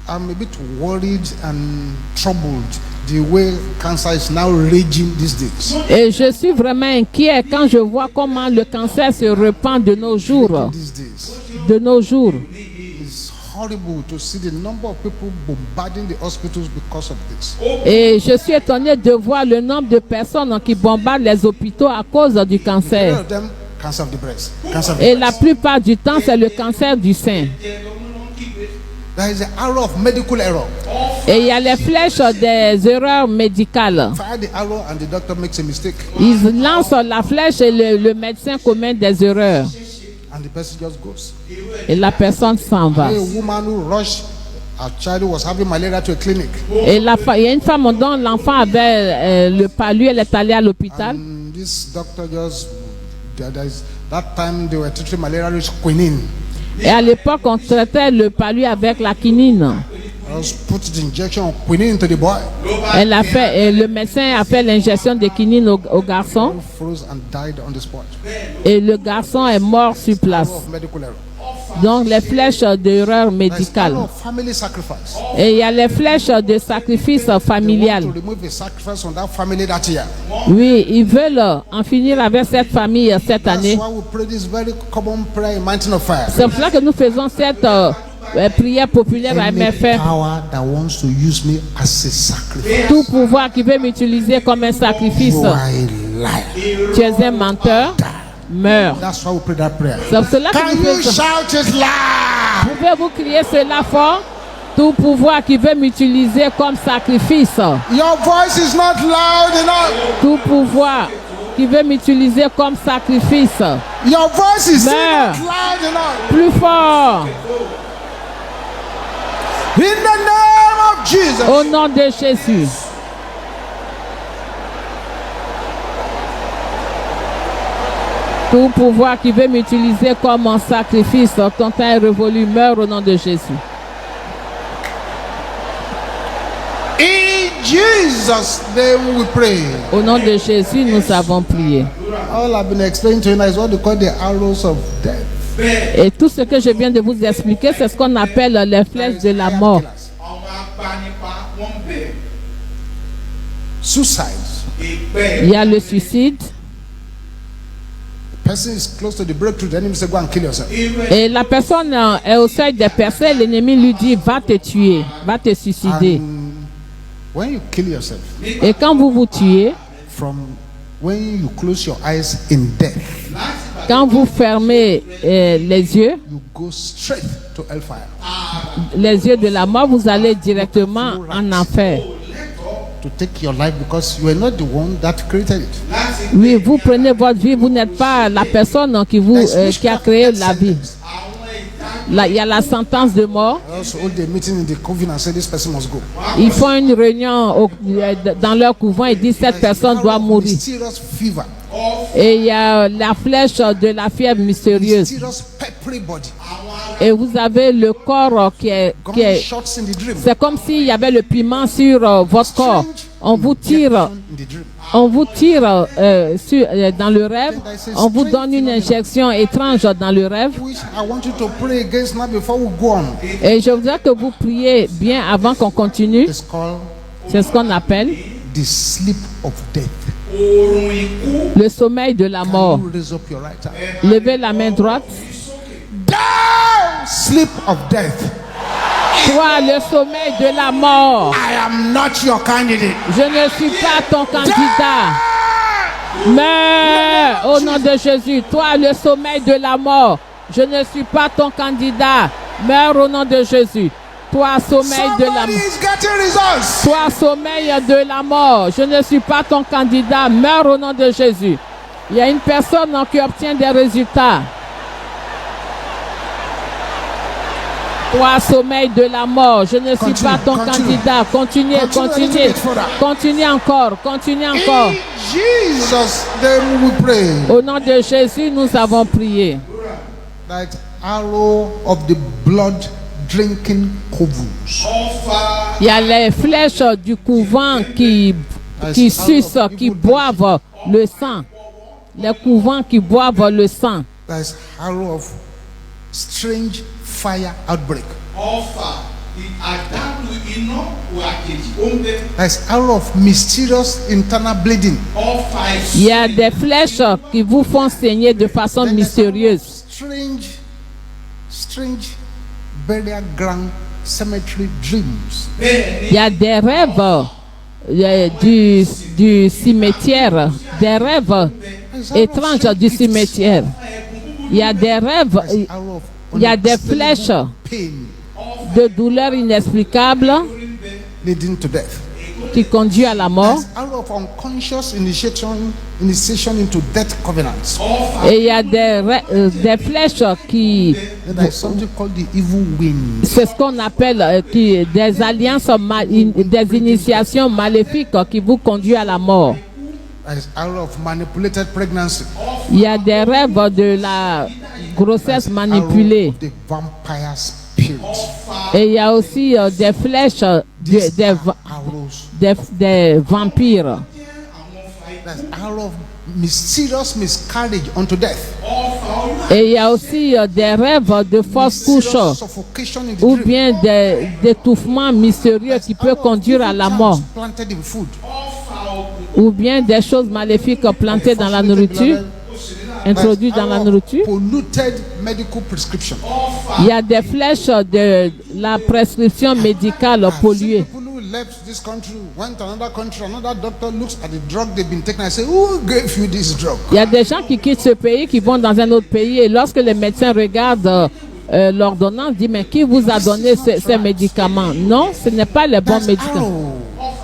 I'm a bit worried and troubled the way cancer is now raging these days. Et je suis vraiment inquiet quand je vois comment le cancer se répand de nos jours. These days, De nos jours. it's horrible to see the number of people bombarding the hospitals because of this. Et je suis étonné de voir le nombre de personnes qui bombardent les hôpitaux à cause du Many cancer. of them, cancer of the breast. Cancer of the Et la breast. plupart du temps, c'est le cancer du sein. There is an arrow of medical error. Et il y a les flèches des erreurs médicales. Fire the arrow and the doctor makes a mistake, Ils lancent la flèche et le médecin commet des erreurs. and the person just goes. Et la personne s'en va. A woman who rushed her child who was having malaria to a clinic, Et il y a une femme dont l'enfant avait le palu, elle est allée à l'hôpital. and this doctor just that time they were treating malaria with quinine. Et à l'époque, on traitait le palu avec la quinine. Just put the injection of quinine into the boy. Elle a fait, et le médecin a fait l'injection de quinine au garçon. Who froze and died on the spot. Et le garçon est mort sur place. Arrow of medical error. Donc les flèches d'erreur There is médicale. arrow of family sacrifice. Et il y a les flèches de sacrifice They familial. want to remove a sacrifice from that family that year. Oui, ils veulent en finir avec cette famille cette That's année. why we pray this very common prayer in Mountain of Fire. C'est pour ça que nous faisons cette prière populaire à Any MFR. power that wants to use me as a sacrifice, Tout pouvoir qui veut m'utiliser comme un sacrifice, you are a liar. tu es un menteur, meurs. That's why we pray that prayer. C'est pour cela que Can nous you faisons. shout it loud? Pouvez-vous crier cela fort? Tout pouvoir qui veut m'utiliser comme sacrifice. Your voice is not loud enough. Tout pouvoir qui veut m'utiliser comme sacrifice. Your voice is still Meurs. not loud enough. Plus fort. In the name of Jesus. Au nom de Jésus. Tout pouvoir qui veut m'utiliser comme un sacrifice, ton temps est révolu, meurt au nom de Jésus. In Jesus' name we pray. Au nom de Jésus, nous avons prié. All I've been explaining to you now is what they call the arrows of death. Et tout ce que je viens de vous expliquer, c'est ce qu'on appelle les flèches de la mort. àwọn agbanipa wọ́n ń bẹ̀rù. Suicide. Il y a le suicide. Person is close to the breakthrough. The enemy say, go and kill yourself. Et la personne est au seuil des personnes, l'ennemi lui dit, va te tuer, va te suicider. And when you kill yourself, Et quand vous vous tuez, from when you close your eyes in death, quand vous fermez les yeux you go straight to hellfire de la mort, vous allez directement en enfer. to take your life because you are not the one that created it. Oui, vous prenez votre vie, vous n'êtes pas la personne qui a créé la vie. Là, il y a la sentence de mort. I also hold a meeting in the coven and say this person must go. Ils font une réunion dans leur couvent et disent cette personne doit mourir. Mysterious fever, Et il y a la flèche de la fièvre mystérieuse. mysterious peppery body, Et vous avez le corps qui est gunshots in the dream. c'est comme s'il y avait le piment sur votre corps. On vous tire, In the dream. dans le rêve. On vous donne une injection étrange dans le rêve. Which I want you to pray against now before we go on. Et je voudrais que vous priez bien avant qu'on continue. It's called C'est ce qu'on appelle the sleep of death. oorun ikú. le sommeil de la mort. You raise up your right hand. Levez la main droite. Down, sleep of death. Toi, le sommeil de la mort. I am not your candidate. Je ne suis pas ton candidat. Meurs au nom de Jésus. Toi, le sommeil de la mort. Je ne suis pas ton candidat. Meurs au nom de Jésus. Toi, sommeil de la Somebody mort. is getting results. Toi, sommeil de la mort. Je ne suis pas ton candidat. Meurs au nom de Jésus. Il y a une personne qui obtient des résultats. Toi, sommeil de la mort. Je ne suis Continue, pas ton continue. candidat. Continuez, Continue a little continuez. bit further. Continuez encore. Continuez encore. In Jesus' name we pray. Au nom de Jésus, nous avons prié. That arrow of the blood drinking covens. Ọfà Il y a les flèches du couvent qui sucent, qui boivent le sang. Les couvents qui boivent le sang. That's arrow of strange fire outbreak. ọfà àdánù iná wà kejì ó ń bẹ. That's arrow of mysterious internal bleeding. Ọfà Il y a des flèches qui vous font saigner de façon Then there's mystérieuse. strange burial ground cemetery dreams. bẹ́ẹ̀ Il y a des rêves du cimetière, des rêves étranges du cimetière. Il y a des rêves, That's arrow of il y a des flèches pain de douleur inexplicable leading to death. qui conduit à la mort. That's arrow of unconscious initiation into death covenants. Et il y a des flèches qui, Then there's something called the evil wind. c'est ce qu'on appelle des alliances, des initiations maléfiques qui vous conduisent à la mort. There's arrow of manipulated pregnancy. Il y a des rêves de la grossesse manipulée. Arrow of the vampire spirit. Et il y a aussi des flèches des vampires. That's arrow of mysterious miscarriage unto death. Et il y a aussi des rêves de fausse couche Mysterious suffocation in the ou dream. bien des étouffements mystérieux qui peuvent conduire à la mort. Planted in food. Ou bien des choses maléfiques plantées dans la nourriture, introduites dans la nourriture. Polluted medical prescription. Il y a des flèches de la prescription médicale polluée. People who left this country, went to another country, another doctor looks at the drug they've been taking and say, who gave you this drug? Il y a des gens qui quittent ce pays, qui vont dans un autre pays, et lorsque les médecins regardent l'ordonnance, disent, mais qui vous a donné ces médicaments? Non, ce n'est pas les bons That's médicaments. arrow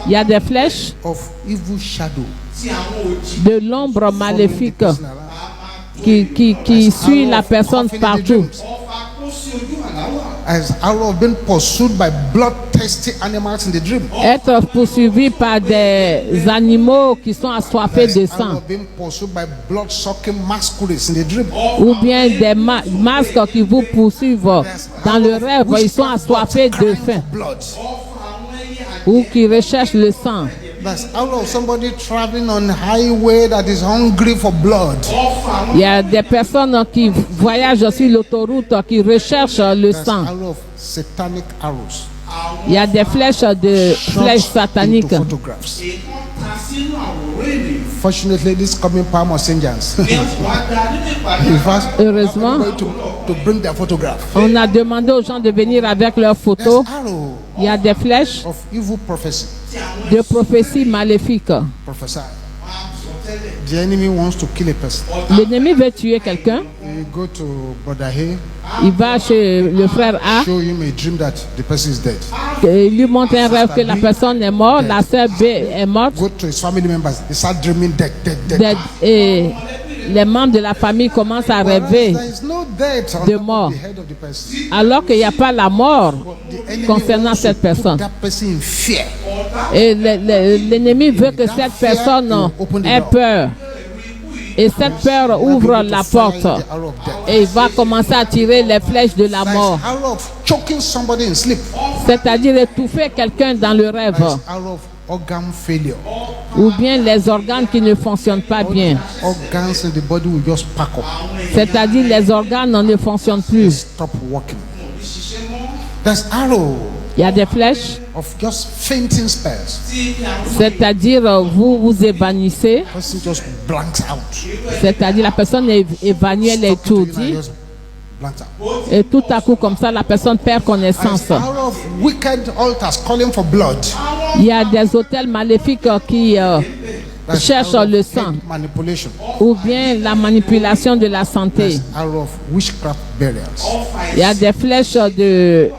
Il y a des flèches of evil shadow. tí àwọn òjì de l'ombre maléfique Following the person around. qui suit la personne partout. ọfà kó sí ojú àláwà. As arrow of being pursued by bloodthirsty animals in the dream. Être poursuivi par des animaux qui sont assoiffés de As arrow sang. of being pursued by blood-sucking masquerades in the dream. Ou bien des masques qui vous poursuivent dans le rêve, ils sont assoiffés de faim. Blood. Ou qui recherchent le sang. That's arrow of somebody traveling on highway that is hungry for blood. Il y a des personnes qui voyagent sur l'autoroute qui recherchent le That's sang. arrow of satanic arrows. Il y a des flèches sataniques. Into photographs. èèkàn ta sínú àwòrán ènìyàn. Fortunately, this coming power must angels. bí ẹ wá da nínú ìpàdé In fact, Heureusement, to bring their photograph. on a demandé aux gens de venir avec leurs There's photos. arrow Il y a des flèches of evil prophecy. de prophéties maléfiques. Prophesy. wọn á sọ tẹ́lẹ̀. The enemy wants to kill a person. L'ennemi veut tuer quelqu'un. You go to Brother Hay, Il va chez le frère A, show him a dream that the person is dead. il lui montre un rêve que la personne est morte, la sœur B est morte. Go to his family members. They start dreaming dead. Et les membres de la famille commencent à rêver There is no death on de top mort. of the head of the person. alors qu'il n'y a pas la mort The enemy concernant wants to cette put personne. that person in fear. Et l'ennemi veut que cette personne ait peur. Et cette peur ouvre la porte. The arrow of death. Et il va commencer à tirer les flèches de la There mort. is arrow of choking somebody in sleep. C'est-à-dire étouffer quelqu'un dans le rêve. There is arrow of organ failure. Ou bien les organes qui ne fonctionnent pas bien. Organs in the body will just pack up, C'est-à-dire les organes ne fonctionnent plus. stop working. There's arrow Il y a des flèches. of just fainting spells. tí àwọn C'est-à-dire vous vous évanouissez. Person just blanks out. C'est-à-dire la personne est évanouie, elle est étourdie. Just blanks out. Et tout à coup comme ça, la personne perd connaissance. There's arrow of wicked altars calling for blood. Il y a des hôtels maléfiques qui There's cherchent arrow of le sang. head manipulation. Ou bien la manipulation de la santé. There's arrow of witchcraft burials. ọfà Il y a des flèches de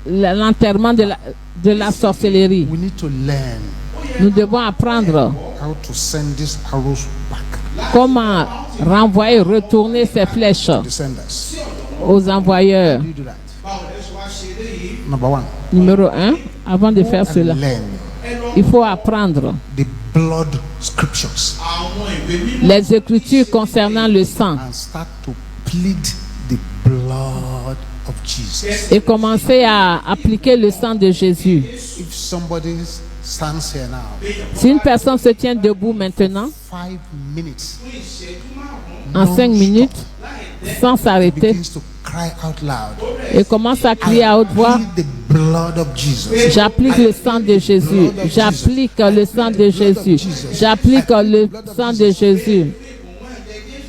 l'enterrement de la sorcellerie. We need to learn Nous devons apprendre how to send these arrows back comment renvoyer, retourner ces flèches to the senders. aux envoyeurs. How do you do that? báwo lẹ ṣe wá ṣe eléyìí. Number one, Numéro 1, avant de faire cela, learn il faut apprendre the blood scriptures àwọn ìwé mímọ́ les écritures concernant le sang and start to plead the blood of Jesus. et commencez à appliquer le sang de Jésus. If somebody stands here now, Si une personne se tient debout maintenant, 5 minutes, en 5 minutes, sans s'arrêter, begins to cry out loud, et commence à crier à haute voix, "Plead the blood of Jesus." j'applique le sang de Jésus, j'applique le sang de Jésus, j'applique le sang de Jésus.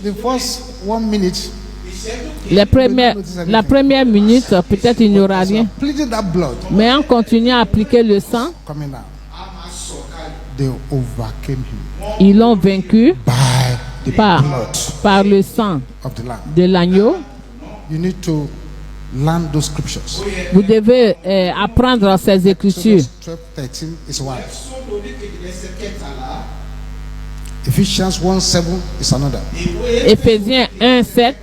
The first 1 minute, La première minute, peut-être il n'y aura rien, pleading that blood mais en continuant à appliquer le sang, coming out, they overcame him ils l'ont vaincu by the par, blood par le sang of the Lamb. de l'agneau. You need to learn those scriptures. Vous devez apprendre ces écritures. Exodus 12:13 is one. Ephesians 1:7 is another. Éphésiens 1, 7,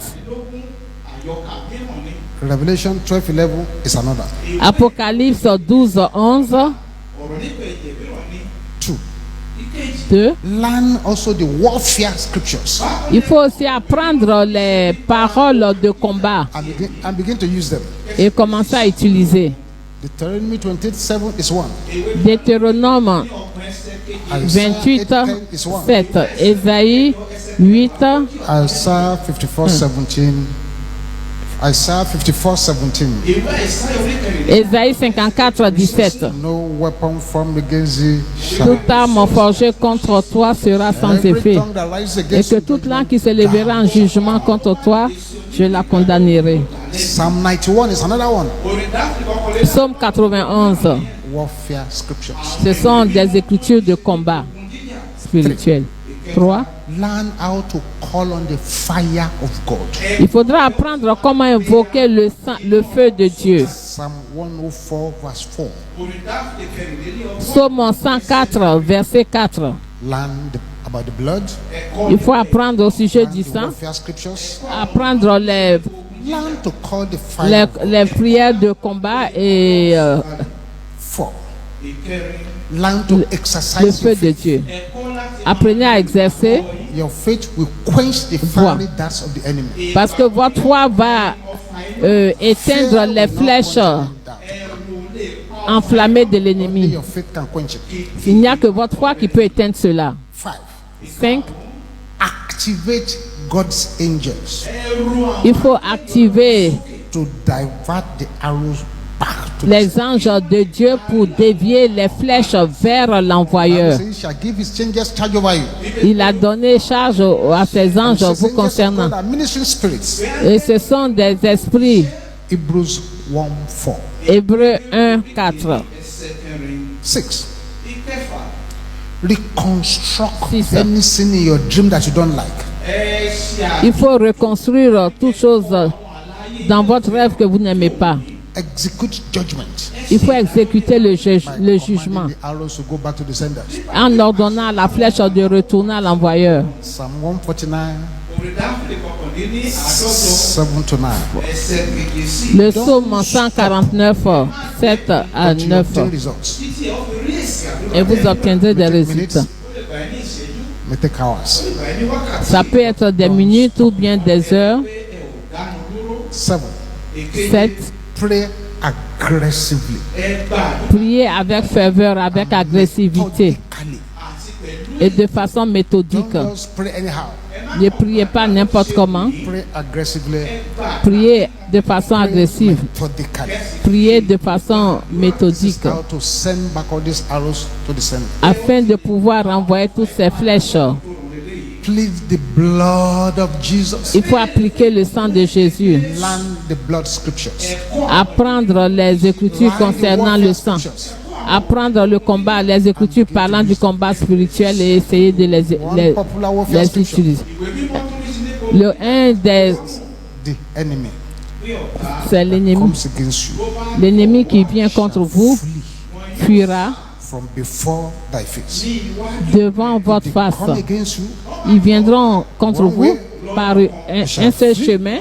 Revelation 12:11 is another. Apocalypse 12, 11, 2. 2. Learn also the warfare scriptures Il faut aussi apprendre les paroles de combat and begin to use them. et commencer à utiliser. Deuteronomy 28:7 is one. Deutéronome Isaiah 28, 8:10 is one. 7, Ésaïe 8, Isaiah 54:17. Isaiah 54:17. Ésaïe 54, 17. No weapon formed against thee shall Toute arme forgée contre toi sera sans Every effet. tongue that rises Et against que you toute judgment langue qui se lèvera en jugement contre toi, je la condamnerai. Psalm 91 is another one. Psaume 91. Warfare scriptures. Ce sont des écritures de combat spirituel. 3. Learn how to call on the fire of God. Il faudra apprendre comment invoquer le feu de Dieu. Psalm 104 verse 4. Psaume 104, verset 4. Learn about the blood. Il faut apprendre au sujet du The sang, warfare scriptures. apprendre Learn to call the fire. les prières de combat et 4. Learn to le exercise feu your de faith. Dieu. Apprenez à exercer Your faith will quench the fiery darts of the enemy. parce que votre foi va éteindre les flèches enflammées de Only l'ennemi. your faith can quench it. Il n'y a que votre foi qui peut éteindre cela. 5. 5. Activate God's angels Il faut activer to divert the arrows back to les anges de Dieu pour dévier les flèches vers l'envoyeur. He shall give his angels charge over you. Il a donné charge à ses anges His vous angels of concernant. God are ministering spirits. Et ce sont des esprits. Hebrews 1:4. Hébreux 1, 4. 6. Reconstruct 6. anything in your dream that you don't like. Il faut reconstruire toute chose dans votre rêve que vous n'aimez pas. Execute judgment. Il faut exécuter le By jugement commanding the arrows to go back to the senders. en ordonnant à la flèche de retourner à l'envoyeur. Psalm 149, 7 to 9. Le psaume 149, 7 à But you 9. obtain results. Et vous obtiendrez des résultats. May take hours. Ça peut être des minutes ou bien des heures. 7. 7. Pray aggressively. Priez avec ferveur, avec agressivité Methodically. et de façon méthodique. Don't just pray anyhow. Ne priez pas n'importe comment. Pray aggressively. Priez de façon agressive. Methodically. Priez de façon méthodique How to send back all these arrows to the sender. afin de pouvoir renvoyer toutes ces flèches. Plead the blood of Jesus. Il faut appliquer le sang de Jésus. Learn the blood scriptures. Apprendre les écritures concernant le sang. Apprendre le combat, les écritures parlant du combat spirituel et essayer de One popular warfare les scripture. utiliser. Un des, The enemy c'est l'ennemi. comes against you. L'ennemi qui vient contre vous fuira From before thy face. devant votre face. Come against you. Ils viendront contre vous par un seul chemin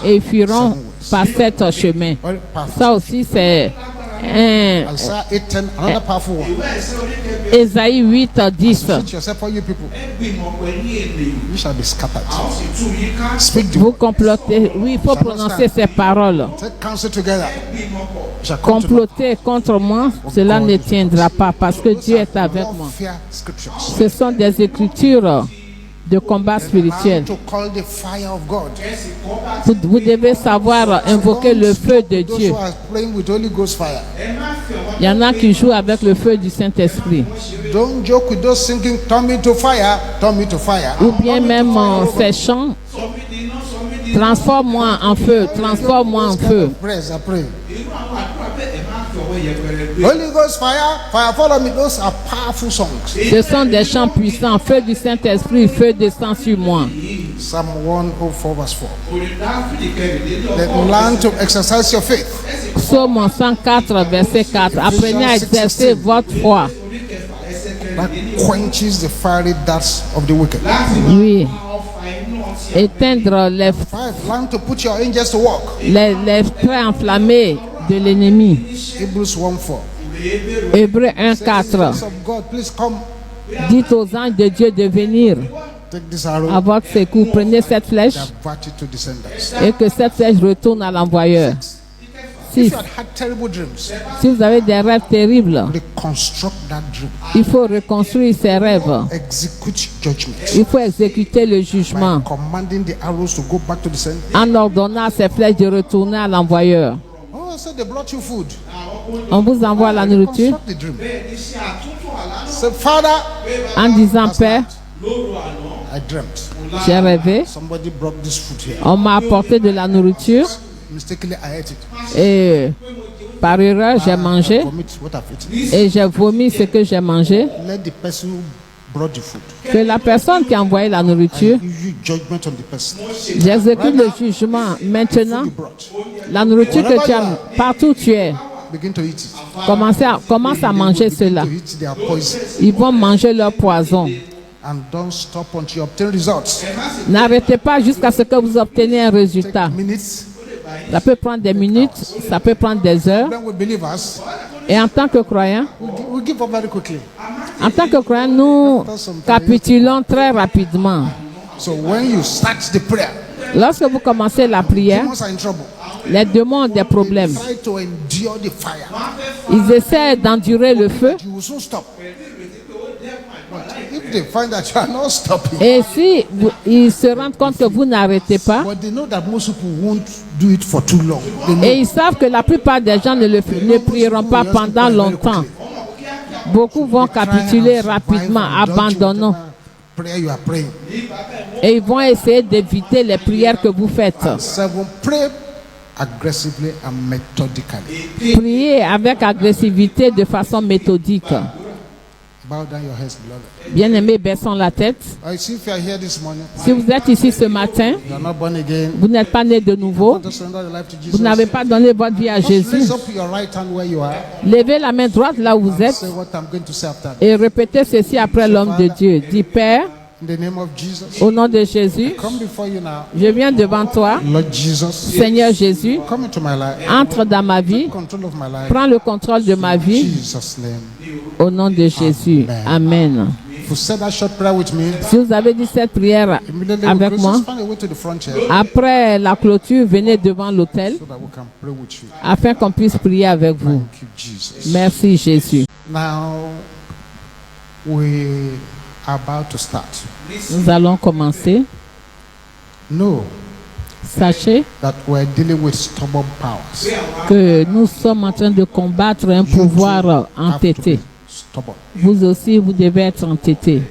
et ils fuiront par 7 chemins. All paths. Ça aussi, c'est Isaiah 8:10, another powerful one. Ésaïe 8:10. Teach yourself, all you people. You shall be scattered. Speak the Vous word. complotez. Oui, il faut prononcer ces paroles. Take counsel together. You shall come to Comploter contre moi, cela ne tiendra pas parce que Dieu est avec moi. warfare scriptures. Ce sont des écritures de combat spirituel. Learn to call the fire of God. Vous devez savoir invoquer le feu de Those Dieu. who are praying with Holy Ghost fire. Il y en a qui jouent avec le feu du Saint-Esprit. Don't joke with those singing, turn me to fire, turn me to fire. Ou bien même ces chants, transforme-moi en feu, transforme-moi en feu. Prayers are praying. Holy Ghost fire, fire follow me. Those are powerful songs. Ce sont des chants puissants. Feu du Saint-Esprit, feu descend sur moi. Psalm 104 verse 4. Learn to exercise your faith. Psaume 104, verset 4. Apprenez à exercer votre foi. That quenches the fiery darts of the wicked. Oui. Éteindre les 5. Learn to put your angels to work. traits enflammés de l'ennemi. Hebrews 1:4. Hébreux 1:4. Sons of God, please come. Dites aux anges de Dieu de venir Take this arrow. à votre secours. Prenez cette flèche Divert it to the senders. et que cette flèche retourne à l'envoyeur. If 6. you had terrible dreams, Si vous avez des rêves terribles, reconstruct that dream. il faut reconstruire ces rêves. Execute judgment. Il faut exécuter le jugement Commanding the arrows to go back to the sender. en ordonnant à ces flèches de retourner à l'envoyeur. Oh, so they brought you food. On vous envoie la nourriture Construct the dream. Say, Father, en disant Père, I dreamt. j'ai rêvé, Somebody brought this food here. on m'a apporté de la nourriture Mistakenly, I ate it. et par erreur j'ai mangé Vomit what I've eaten. et j'ai vomi ce que j'ai mangé. Let the person who brought the food. Que la personne qui a envoyé la nourriture, You judgment on the person. j'exécute le jugement. Maintenant, You brought. la nourriture que tu as, partout où tu es, Begin to eat it. commence à manger cela. To eat their poison. Ils vont manger leur poison. And don't stop until you obtain results. N'arrêtez pas jusqu'à ce que vous obtenez un résultat. Minutes. Ça peut prendre des minutes, ça peut prendre des heures. Then with believers, Et en tant que croyants, we give up very quickly. nous capitulons très rapidement. So when you start the prayer, Lorsque vous commencez la prière, demons are in trouble. les démons ont des problèmes. Try to endure the fire. Ils essaient d'endurer le feu. You will soon stop. But if they find that you are not stopping, Et si ils se rendent compte que vous n'arrêtez pas, but they know that most people won't do it for too long. They know. et ils savent que la plupart des gens ne prieront pas pendant longtemps, beaucoup vont capituler rapidement, abandonnant. Prayer you are praying. Et ils vont essayer d'éviter les prières que vous faites. 7. Pray aggressively and methodically. Priez avec agressivité de façon méthodique. Bow down your heads, beloved. Bien-aimés, baissons la tête. I see if you are here this morning, Si vous êtes ici ce matin, you are not born again. vous n'êtes pas né de nouveau, Just surrender your life to vous Jesus. n'avez pas donné votre vie à Just raise Jésus, up your right hand where you are. levez la main droite là où vous êtes Say what I'm going to say after. et répétez ceci après l'homme de Dieu. Dis, Père, In the name of Jesus, au nom de Jésus, come before you now. je viens devant toi, Lord Jesus, Seigneur Jésus, come into my life. entre dans ma vie, Control of my life. prends le contrôle de ma In vie, Jesus' name. au nom de Jésus. Amen. If you said that short prayer with me, Si vous avez dit cette prière immediately avec we'll moi, just find a way to the front here après la clôture, venez devant l'autel so that we can pray with you. afin qu'on puisse prier avec vous. Thank you, Jesus. Merci Jésus. Now we are about to start. Nous allons commencer. Know Sachez that we're dealing with stubborn powers. que nous sommes en train de combattre un pouvoir Have to entêté. be stubborn. Vous aussi, vous devez être entêté.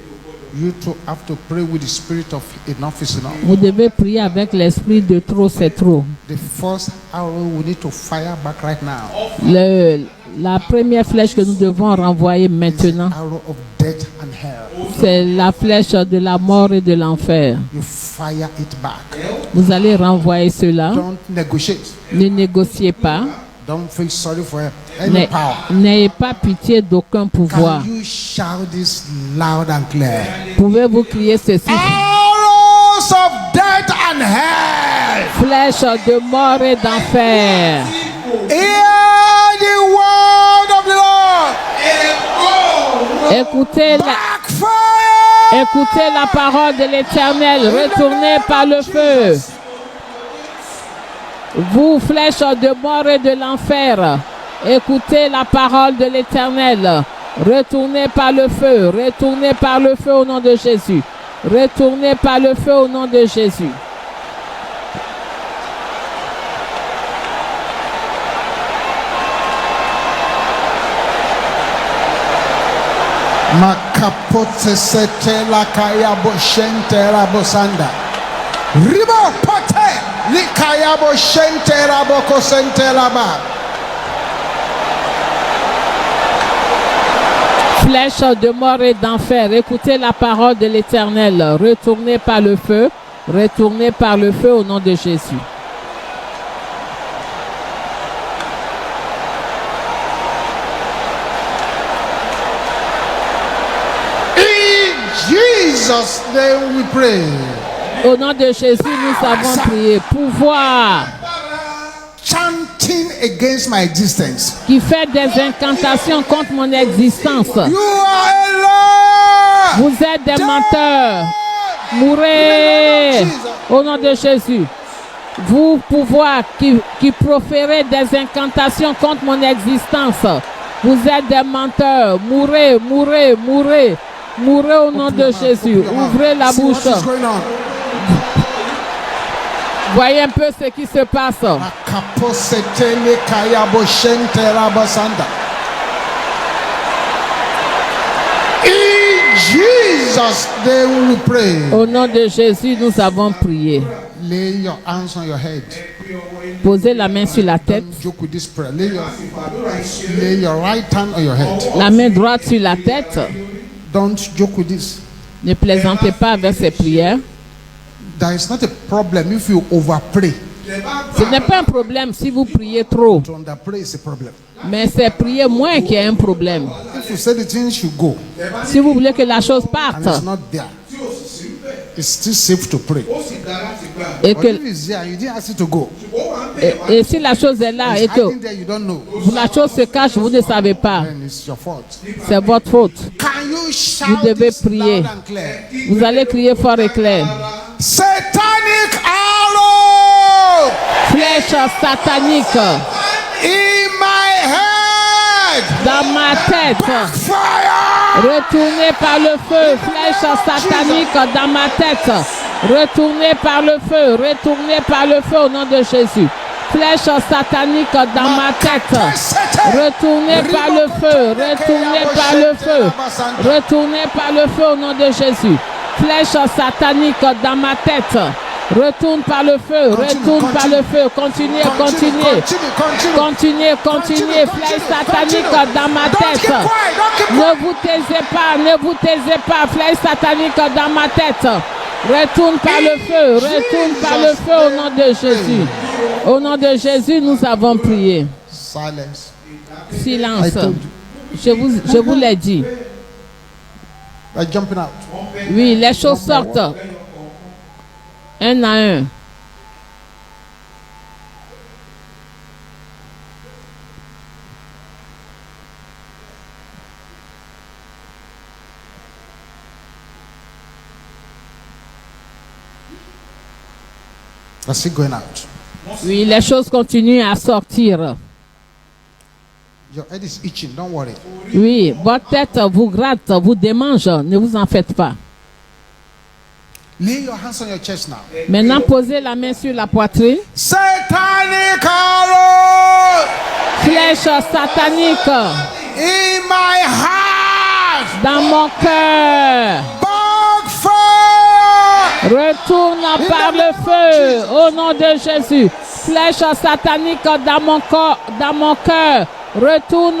You too have to pray with the spirit of enough is enough. Vous devez prier avec l'esprit de trop, c'est trop. The first arrow we need to fire back right now La première flèche que nous devons renvoyer is the maintenant, arrow of death and hell. c'est la flèche de la mort et de l'enfer. You fire it back. Vous allez renvoyer cela. Don't negotiate. Ne négociez pas. Don't feel sorry for any power. N'ayez pas pitié d'aucun pouvoir. Can you shout this loud and clear? Pouvez-vous crier ceci? Arrows of death and hell. Flèche de mort et d'enfer. Hear the word Écoutez écoutez la parole de l'Éternel. Retournez par le feu. Vous, flèches de mort et de l'enfer, écoutez la parole de l'Éternel. Retournez par le feu. Retournez par le feu au nom de Jésus. Retournez par le feu au nom de Jésus. Makapote sete la kayabo shente rabosanda. Ribo pote li kayabo shente raboko sente laba. Flèches de mort et d'enfer, écoutez la parole de l'Éternel. Retournez par le feu. Retournez par le feu au nom de Jésus. Jesus' name we pray. Au nom de Jésus, nous avons prié. Pouvoir Chanting against my existence. qui fait des incantations contre mon existence. You are a liar. Vous êtes des menteurs. Mourez au nom de Jésus. Vous, pouvoir qui proférez des incantations contre mon existence. Vous êtes des menteurs. Mourez, mourez, mourez. Mourez au nom de Jésus. Ouvrez la bouche. Voyez un peu ce qui se passe. In Jesus' name we pray. Au nom de Jésus, nous avons prié. Lay your hands on your head. Posez la main sur la tête. Don't joke with this prayer. Lay your right hand on your head. La main droite sur la tête. Don't joke with this. Ne plaisantez pas avec ces prières. There is not a problem if you overpray. Ce n'est pas un problème si vous priez trop. To underpray is a problem. Mais c'est prier moins qui est un problème. If you say the thing should go Si vous voulez que la chose and parte it's not there, it's still safe to pray. et But que if it's there, you didn't ask it to go. et si la chose est là et It's que hiding there, you don't know. la chose se cache, vous ne savez pas. Then it's your fault. C'est votre faute. Can you shout Vous devez this prier. loud and clear? Vous allez crier fort et clair. Satanic arrow Flèche satanique in my head. dans ma tête. Fire! Retournez par le feu. Flèche satanique dans ma tête. Retournez par le feu. Retournez par le feu au nom de Jésus. Flèche satanique dans ma tête. Retournez par le feu. Retournez par le feu. Retournez par le feu au nom de Jésus. Flèche satanique dans ma tête. Retourne par le feu. Retourne par le feu. Continuez, continuez. Continuez, continuez. Flèche satanique dans ma tête. Ne vous taisez pas, ne vous taisez pas. Flèche satanique dans ma tête. Retourne par le feu. Retourne par le feu au nom de Jésus. Au nom de Jésus, nous avons prié. Silence. Silence. Je vous l'ai dit. They're jumping out. Oui, les choses sortent. Un à un. I see going out. Oui, les choses continuent à sortir. Your head is itching. Don't worry. Oui, votre tête vous gratte, vous démange. Ne vous en faites pas. Lay your hands on your chest now. Maintenant, posez la main sur la poitrine. Satanic arrow Flèche satanique in my heart. dans mon cœur. Backfire. Retourne par le feu au nom de Jésus. Flèche satanique dans mon corps, dans mon cœur. Retourne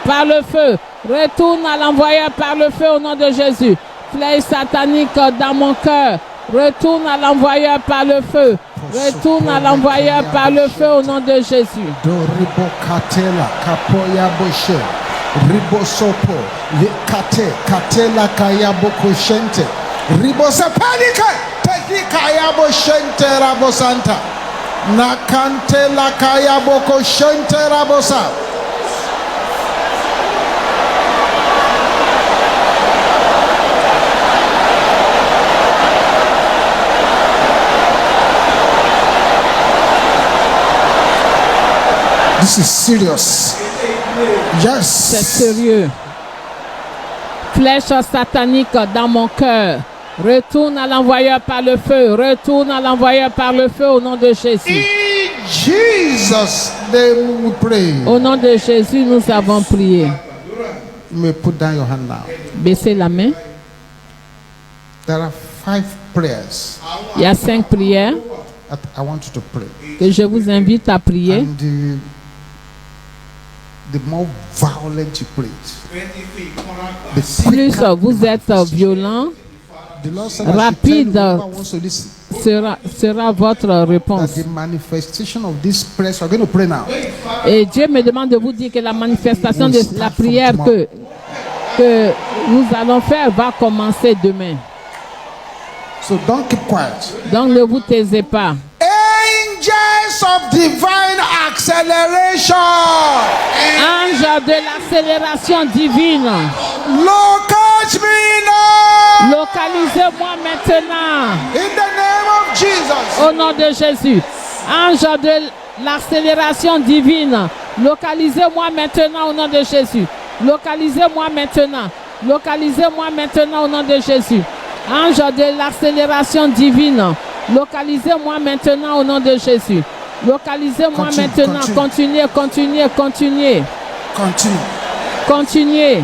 par le feu. Retourne à l'envoyeur par le feu au nom de Jésus. Flèche satanique dans mon cœur. Retourne à l'envoyeur par le feu. Retourne à l'envoyeur par le feu au nom de Jésus. Doribo katela kapoya boshe. Ribo sopo likate katela kayabo koshente. Ribo sapanike teki kayabo shente rabosanta. Nakante la kayabo koshente rabosa. This is serious. C'est Yes. sérieux. Flèche satanique dans mon cœur. Retourne à l'envoyeur par le feu. Retourne à l'envoyeur par le feu au nom de Jésus. In Jesus' name we pray. Au nom de Jésus, nous avons prié. You may put down your hand now. Baissez la main. There are 5 prayers Il y a 5 prières that I want you to pray. que je vous invite à prier. And the more violent you pray it, the Plus quicker vous êtes violent, the Lord said I should rapide, tell you whoever wants to listen sera votre that réponse. the manifestation of this prayer, so we're going to pray now. Et Dieu me demande de vous dire que la manifestation de la prière que nous allons faire va commencer demain. So don't keep quiet. Donc ne vous taisez pas. Angels of divine acceleration, Ange de l'accélération divine, locate me now localisez-moi maintenant in the name of Jesus. au nom de Jésus. Ange de l'accélération divine, localisez-moi maintenant au nom de Jésus. Localisez-moi maintenant. Localisez-moi maintenant au nom de Jésus. Ange de l'accélération divine, localisez-moi maintenant au nom de Jésus. Localisez-moi Continue, maintenant. continue. Continuez. Continue. Continuez.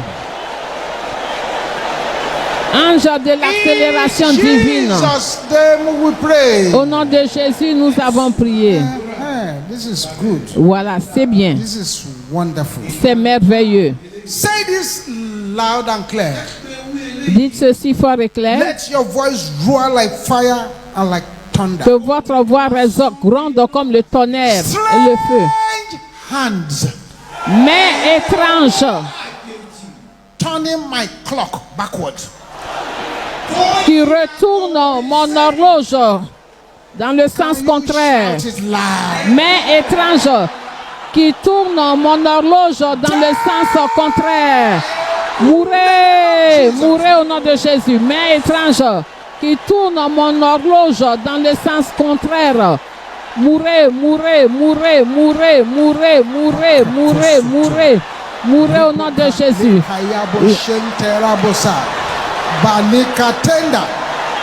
Ange de l'accélération divine. Jesus' name we pray. Au nom de Jésus, nous avons prié. This is good. Voilà, c'est bien. This is wonderful. C'est merveilleux. Say this loud and clear. Dites ceci fort et clair. Let your voice roar like fire and like thunder. Que votre voix résonne, gronde comme le tonnerre et le feu. Strange hands Main étrange turning my clock backward. qui retourne mon horloge dans le sens contraire. Shout it loud. Main étrange qui tourne mon horloge dans le sens contraire. Mourez au nom de Jésus. Main étrange qui tourne mon horloge dans le sens contraire. Mourez au nom de Jésus.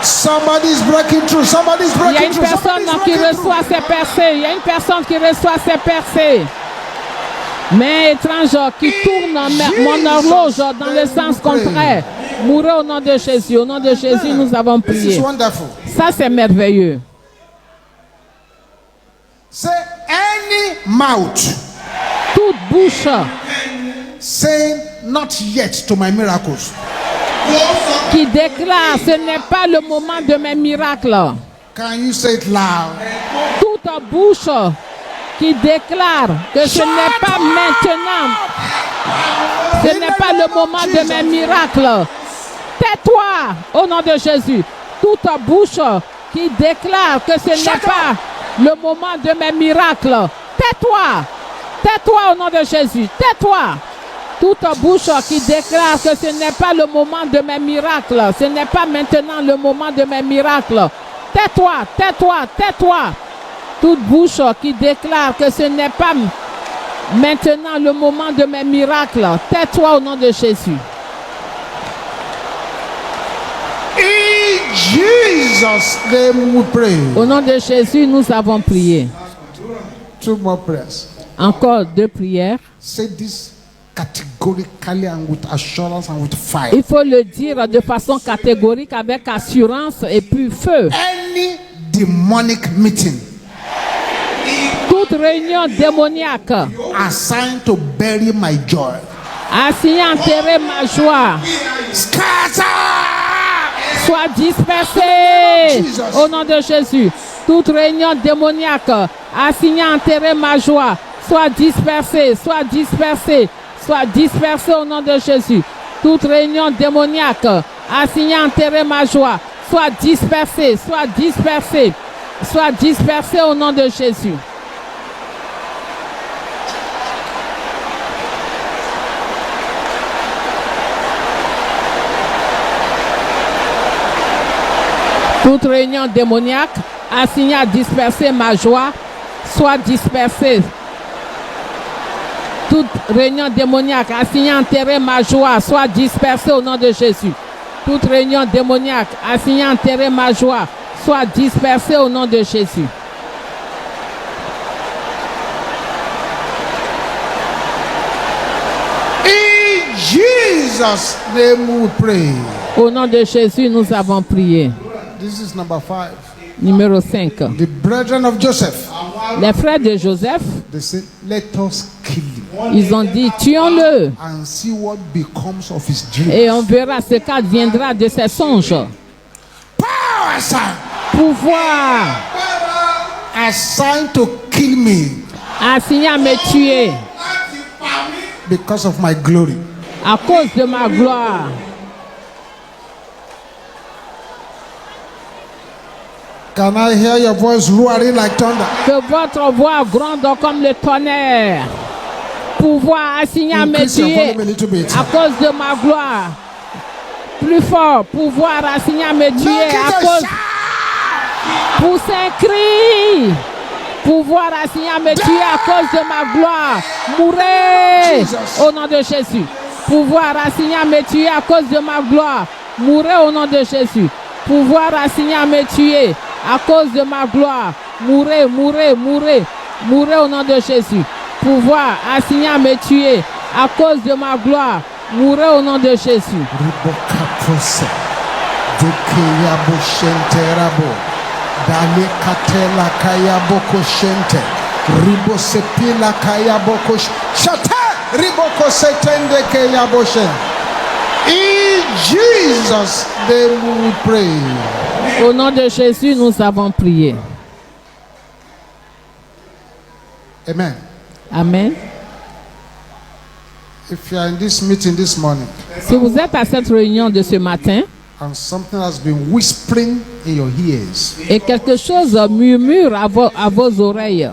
Somebody's breaking through. Somebody's Il y a breaking une through. personne Somebody's qui breaking through. reçoit ses percées. Il y a une personne qui reçoit ses percées. Mais étrange qui tourne mon horloge dans le sens contraire. Mourez au nom de Jésus. Au nom de Jésus, nous avons This is prié. wonderful. Ça, c'est merveilleux. Say any mouth Toute bouche saying not yet to my miracles. qui déclare ce n'est pas le moment de mes miracles. Can you say it loud? Toute bouche qui déclare que ce n'est pas maintenant, ce n'est pas le moment de mes miracles. Tais-toi au nom de Jésus. Toute bouche qui déclare que ce n'est pas le moment de mes miracles. Tais-toi. Tais-toi au nom de Jésus. Tais-toi. Toute bouche qui déclare que ce n'est pas le moment de mes miracles. Ce n'est pas maintenant le moment de mes miracles. Tais-toi, tais-toi, tais-toi. Toute bouche qui déclare que ce n'est pas maintenant le moment de mes miracles. Tais-toi au nom de Jésus. In Jesus' name we pray. Au nom de Jésus, nous avons prié. 2 more prayers. Encore 2 prières. Say this categorically and with assurance and with fire. Il faut le dire de façon catégorique avec assurance et puis feu. Any demonic meeting Toute réunion démoniaque assigned to bury my joy, assigné à enterrer ma joie scatter! soit dispersée au nom de Jésus. Toute réunion démoniaque assignée à enterrer ma joie soit dispersée, soit dispersée, soit dispersée au nom de Jésus. Toute réunion démoniaque assignée à enterrer ma joie soit dispersée, soit dispersée, soit dispersée au nom de Jésus. Toute réunion démoniaque assignée à disperser ma joie soit dispersée, Toute réunion démoniaque assignée à enterrer ma joie soit dispersée au nom de Jésus. Toute réunion démoniaque assignée à enterrer ma joie soit dispersée au nom de Jésus. In Jesus' name we pray. Au nom de Jésus, nous avons prié. This is number 5. Numéro 5. The brethren of Joseph, Les frères de Joseph, they said, let us kill him ils ont dit, tuons-le and see what becomes of his dream. et on verra ce qu'adviendra de ses songes. Power assigned. Pouvoir Assigned to kill me assigné à me tuer because of my glory. à cause de ma gloire. Can I hear your voice roaring like thunder? Que votre voix gronde comme le tonnerre. Pouvoir assigné à me Increase your tuer volume a little bit. à cause de ma gloire. Plus fort, pouvoir assigné à me tuer Make à it a cause. shout. Poussez un cri. Pouvoir assigné à me tuer à cause de ma gloire. Mourez Jesus. au nom de Jésus. Pouvoir assigné à me tuer à cause de ma gloire. Mourez au nom de Jésus. Pouvoir assigné à me tuer à cause de ma gloire. Mourez, mourez, mourez. Mourez au nom de Jésus. Pouvoir assigné à me tuer à cause de ma gloire. Mourez au nom de Jésus. Ribokapose. Dekeyabo shenterabo. Dale katela kayaboko shente. Ribosepila kayaboko shate. Riboko setende kayabo shen. In Jesus' name we pray. Au nom de Jésus, nous avons prié. Amen. Amen. If you are in this meeting this morning Si vous êtes à cette réunion de ce matin and something has been whispering in your ears et quelque chose murmure à vos oreilles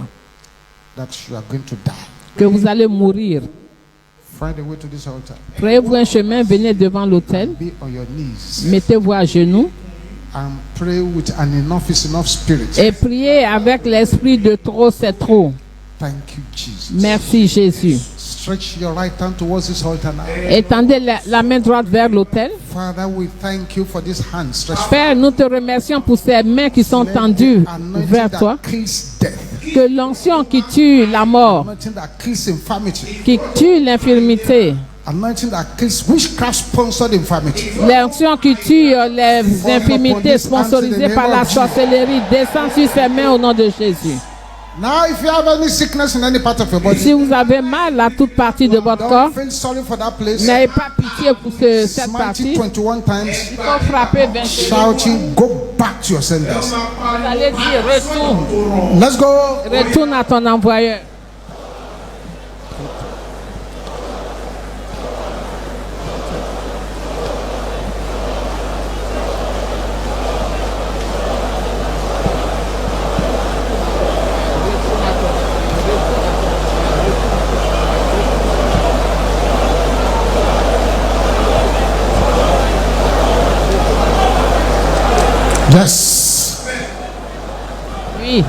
that you are going to die, que vous allez mourir, find a way to this altar. créez-vous un chemin, venez devant l'autel, Be on your knees mettez-vous à genoux and pray with an enough is enough spirit. et priez avec l'esprit de trop, c'est trop. Thank you, Jesus. Merci Jésus. Stretch your right hand towards this altar now. Étendez la main droite vers l'autel. Father, we thank you for this hand stretched. Père, nous te remercions pour ces mains qui sont tendues vers toi. That kills death. Que l'onction qui tue la mort, Anointing that kills infirmity. qui tue l'infirmité, Anointing that kills witchcraft sponsored infirmity. l'onction qui tue les infirmités sponsorisées par la sorcellerie, descend sur ces mains au nom de Jésus. Now, if you have any sickness in any part of your body, Si vous avez mal à toute partie de votre corps, don't feel sorry for that place. n'ayez pas pitié pour cette Smite partie. it 21 times, Il faut frapper 21 fois. shouting, go back to your senders. Vous allez dire, retourne, Let's go. retourne à ton envoyeur. Yes. Oui.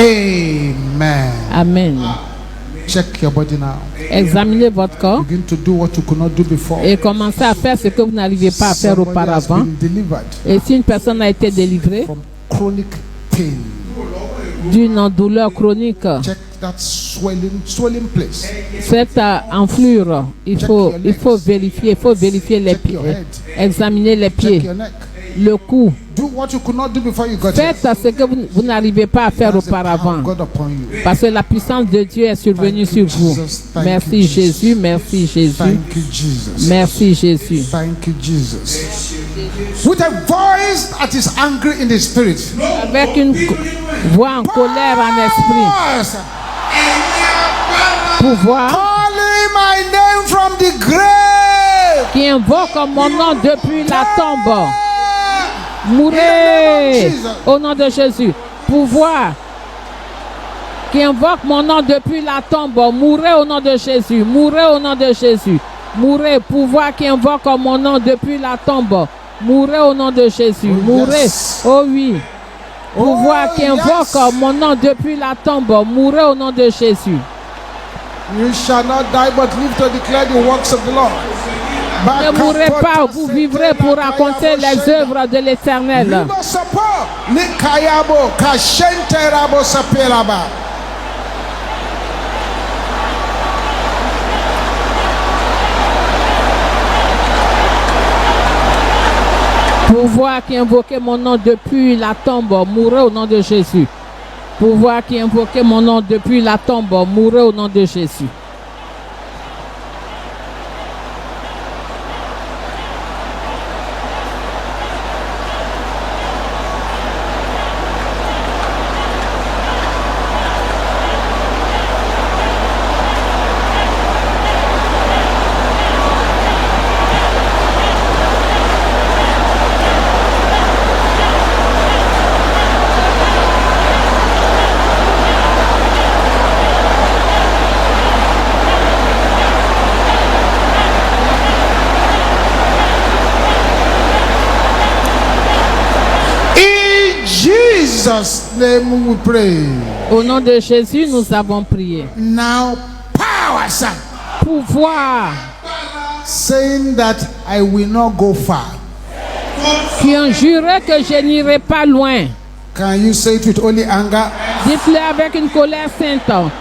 Amen. Amen. Check your body now. Examinez votre corps Begin to do what you could not do before. et commencez à faire ce que vous n'arrivez pas à faire Somebody has auparavant. been delivered Et si une personne a été délivrée from chronic pain. d'une douleur chronique, Check that swelling place. cette enflure, il faut vérifier les pieds, examiner les Check pieds, your neck. le cou. Do what you could not do before you got here. Faites ce que vous n'arrivez pas à faire That's the power auparavant. of God upon you. Parce que la puissance de Dieu est survenue sur vous. Merci Jésus, merci Jésus, Thank you, Jesus. merci Jésus. Thank you, Jesus. With a voice that is angry in the spirit. Avec une voix en colère en esprit. Yes. Pouvoir Calling my name from from the grave. qui invoque mon nom depuis la tombe. Mourez au nom de Jésus. Pouvoir qui invoque mon nom depuis la tombe. Mourez au nom de Jésus. Mourez au nom de Jésus. Mourez. Pouvoir qui invoque mon nom depuis la tombe. Mourez au nom de Jésus. Mourez. Yes. Oh oui. Pouvoir qui invoque mon nom depuis la tombe. Mourez au nom de Jésus. You shall not die but live to declare the works of the Lord. Ne mourrez pas, vous vivrez pour raconter les œuvres de l'Éternel. Pouvoir qui invoquait mon nom depuis la tombe, mourrez au nom de Jésus. Pouvoir qui invoquait mon nom depuis la tombe, mourrez au nom de Jésus. Jesus' name we pray. Au nom de Jésus, nous avons prié. Now, power, son, Pouvoir saying that I will not go far. qui ont juré que je n'irai pas loin. Can you say it with only anger? Dites-le avec une colère sainte.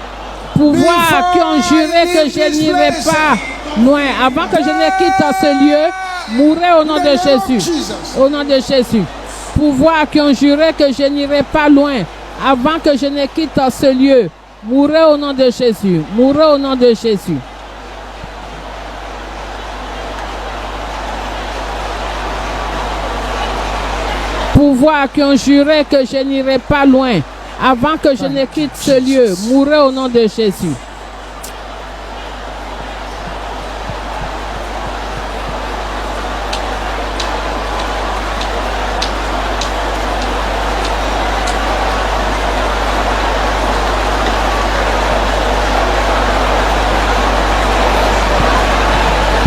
Pouvoir qui ont juré que je n'irai pas loin. Avant que je ne quitte ce lieu, mourrez au nom de Jésus. Au nom de Jésus. Pouvoir qui ont juré que je n'irai pas loin. Avant que je ne quitte ce lieu, mourrez au nom de Jésus. Mourrez au nom de Jésus. Pouvoir qui ont juré que je n'irai pas loin. Avant que je ne quitte ce lieu, mourrez au nom de Jésus.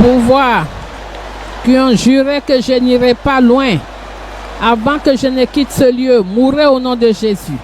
Pouvoir qui ont juré que je n'irai pas loin. Avant que je ne quitte ce lieu, mourrez au nom de Jésus.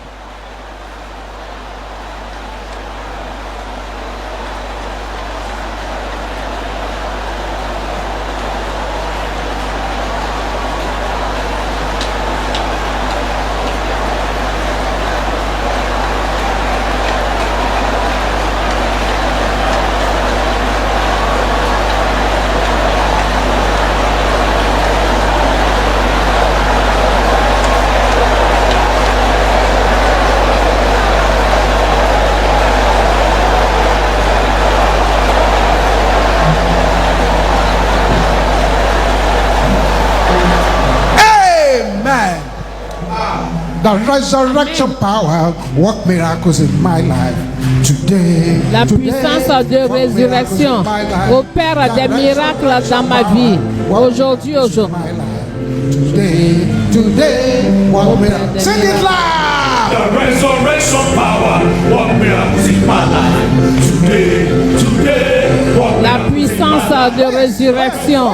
The resurrection power work miracles in my life today. La puissance de résurrection opère des miracles dans ma vie. Aujourd'hui. Today, work miracles. Sing it loud. The resurrection power work miracles in my life today. La puissance de résurrection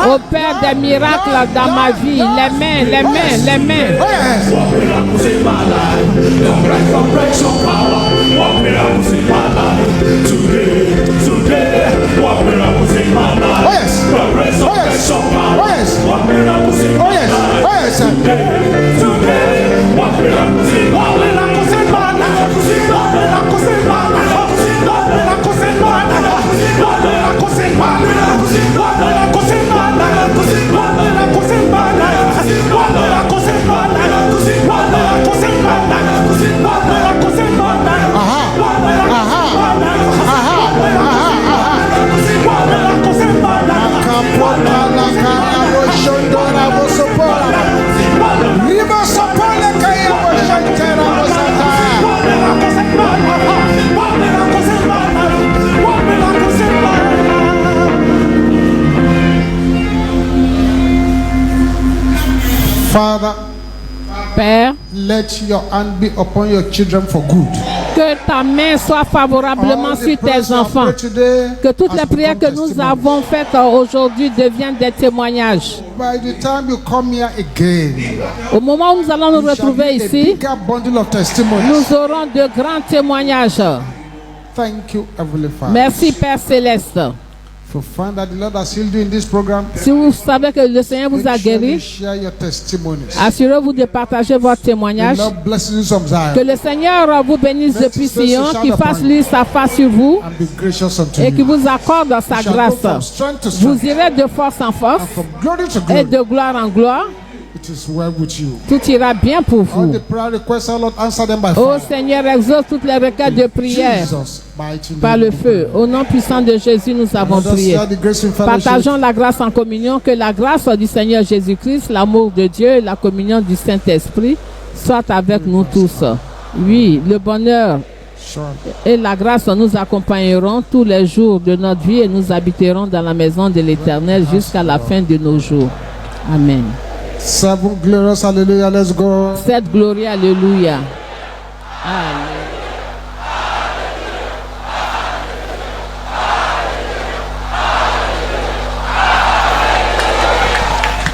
opère des miracles dans ma vie. Les mains. Work miracles in my life. The resurrection power work miracles in my life today. Work miracles in my life. The resurrection power work miracles in my life today. Work miracles in my life. Aha. Father, Père, let your hand be upon your children for good. que ta main soit favorablement All the sur prayers tes you have enfants. prayed today Que toutes has les prières que become nous testimonies. avons faites aujourd'hui deviennent des témoignages. By the time you come here again, Au moment où nous allons nous you shall retrouver be a ici, bigger bundle of testimonies. nous aurons de grands témoignages. Thank you, Heavenly Father. Merci Père Céleste. If you find that the Lord has healed you in this program, Si vous savez que le Seigneur vous a make sure you guéri, share your testimonies. assurez-vous de partager votre The témoignage. Lord blesses you from Zion Que le Seigneur vous bénisse depuis Sion, qu'il fasse lui sa face sur vous and be gracious unto et qu'il you. vous accorde sa You shall go grâce. from strength to Vous strength irez de force en force and from glory to et glory. de gloire en gloire. It is well with you. Tout ira bien pour All vous. the prayer requests, our Lord, answer them by Ô fire. Seigneur, exauce toutes les requêtes de prière Jesus, mighty par name. le feu. Au nom puissant de Jésus, nous avons Let us prié. share the grace in fellowship. Partageons la grâce en communion, que la grâce du Seigneur Jésus-Christ, l'amour de Dieu et la communion du Saint-Esprit soient avec nous tous. Oui, le bonheur Sure. et la grâce nous accompagneront tous les jours de notre vie et nous habiterons dans la maison de l'Éternel jusqu'à la fin de nos jours. Amen. 7 glorious hallelujah. Let's go. Cette gloire, alléluia. Alléluia.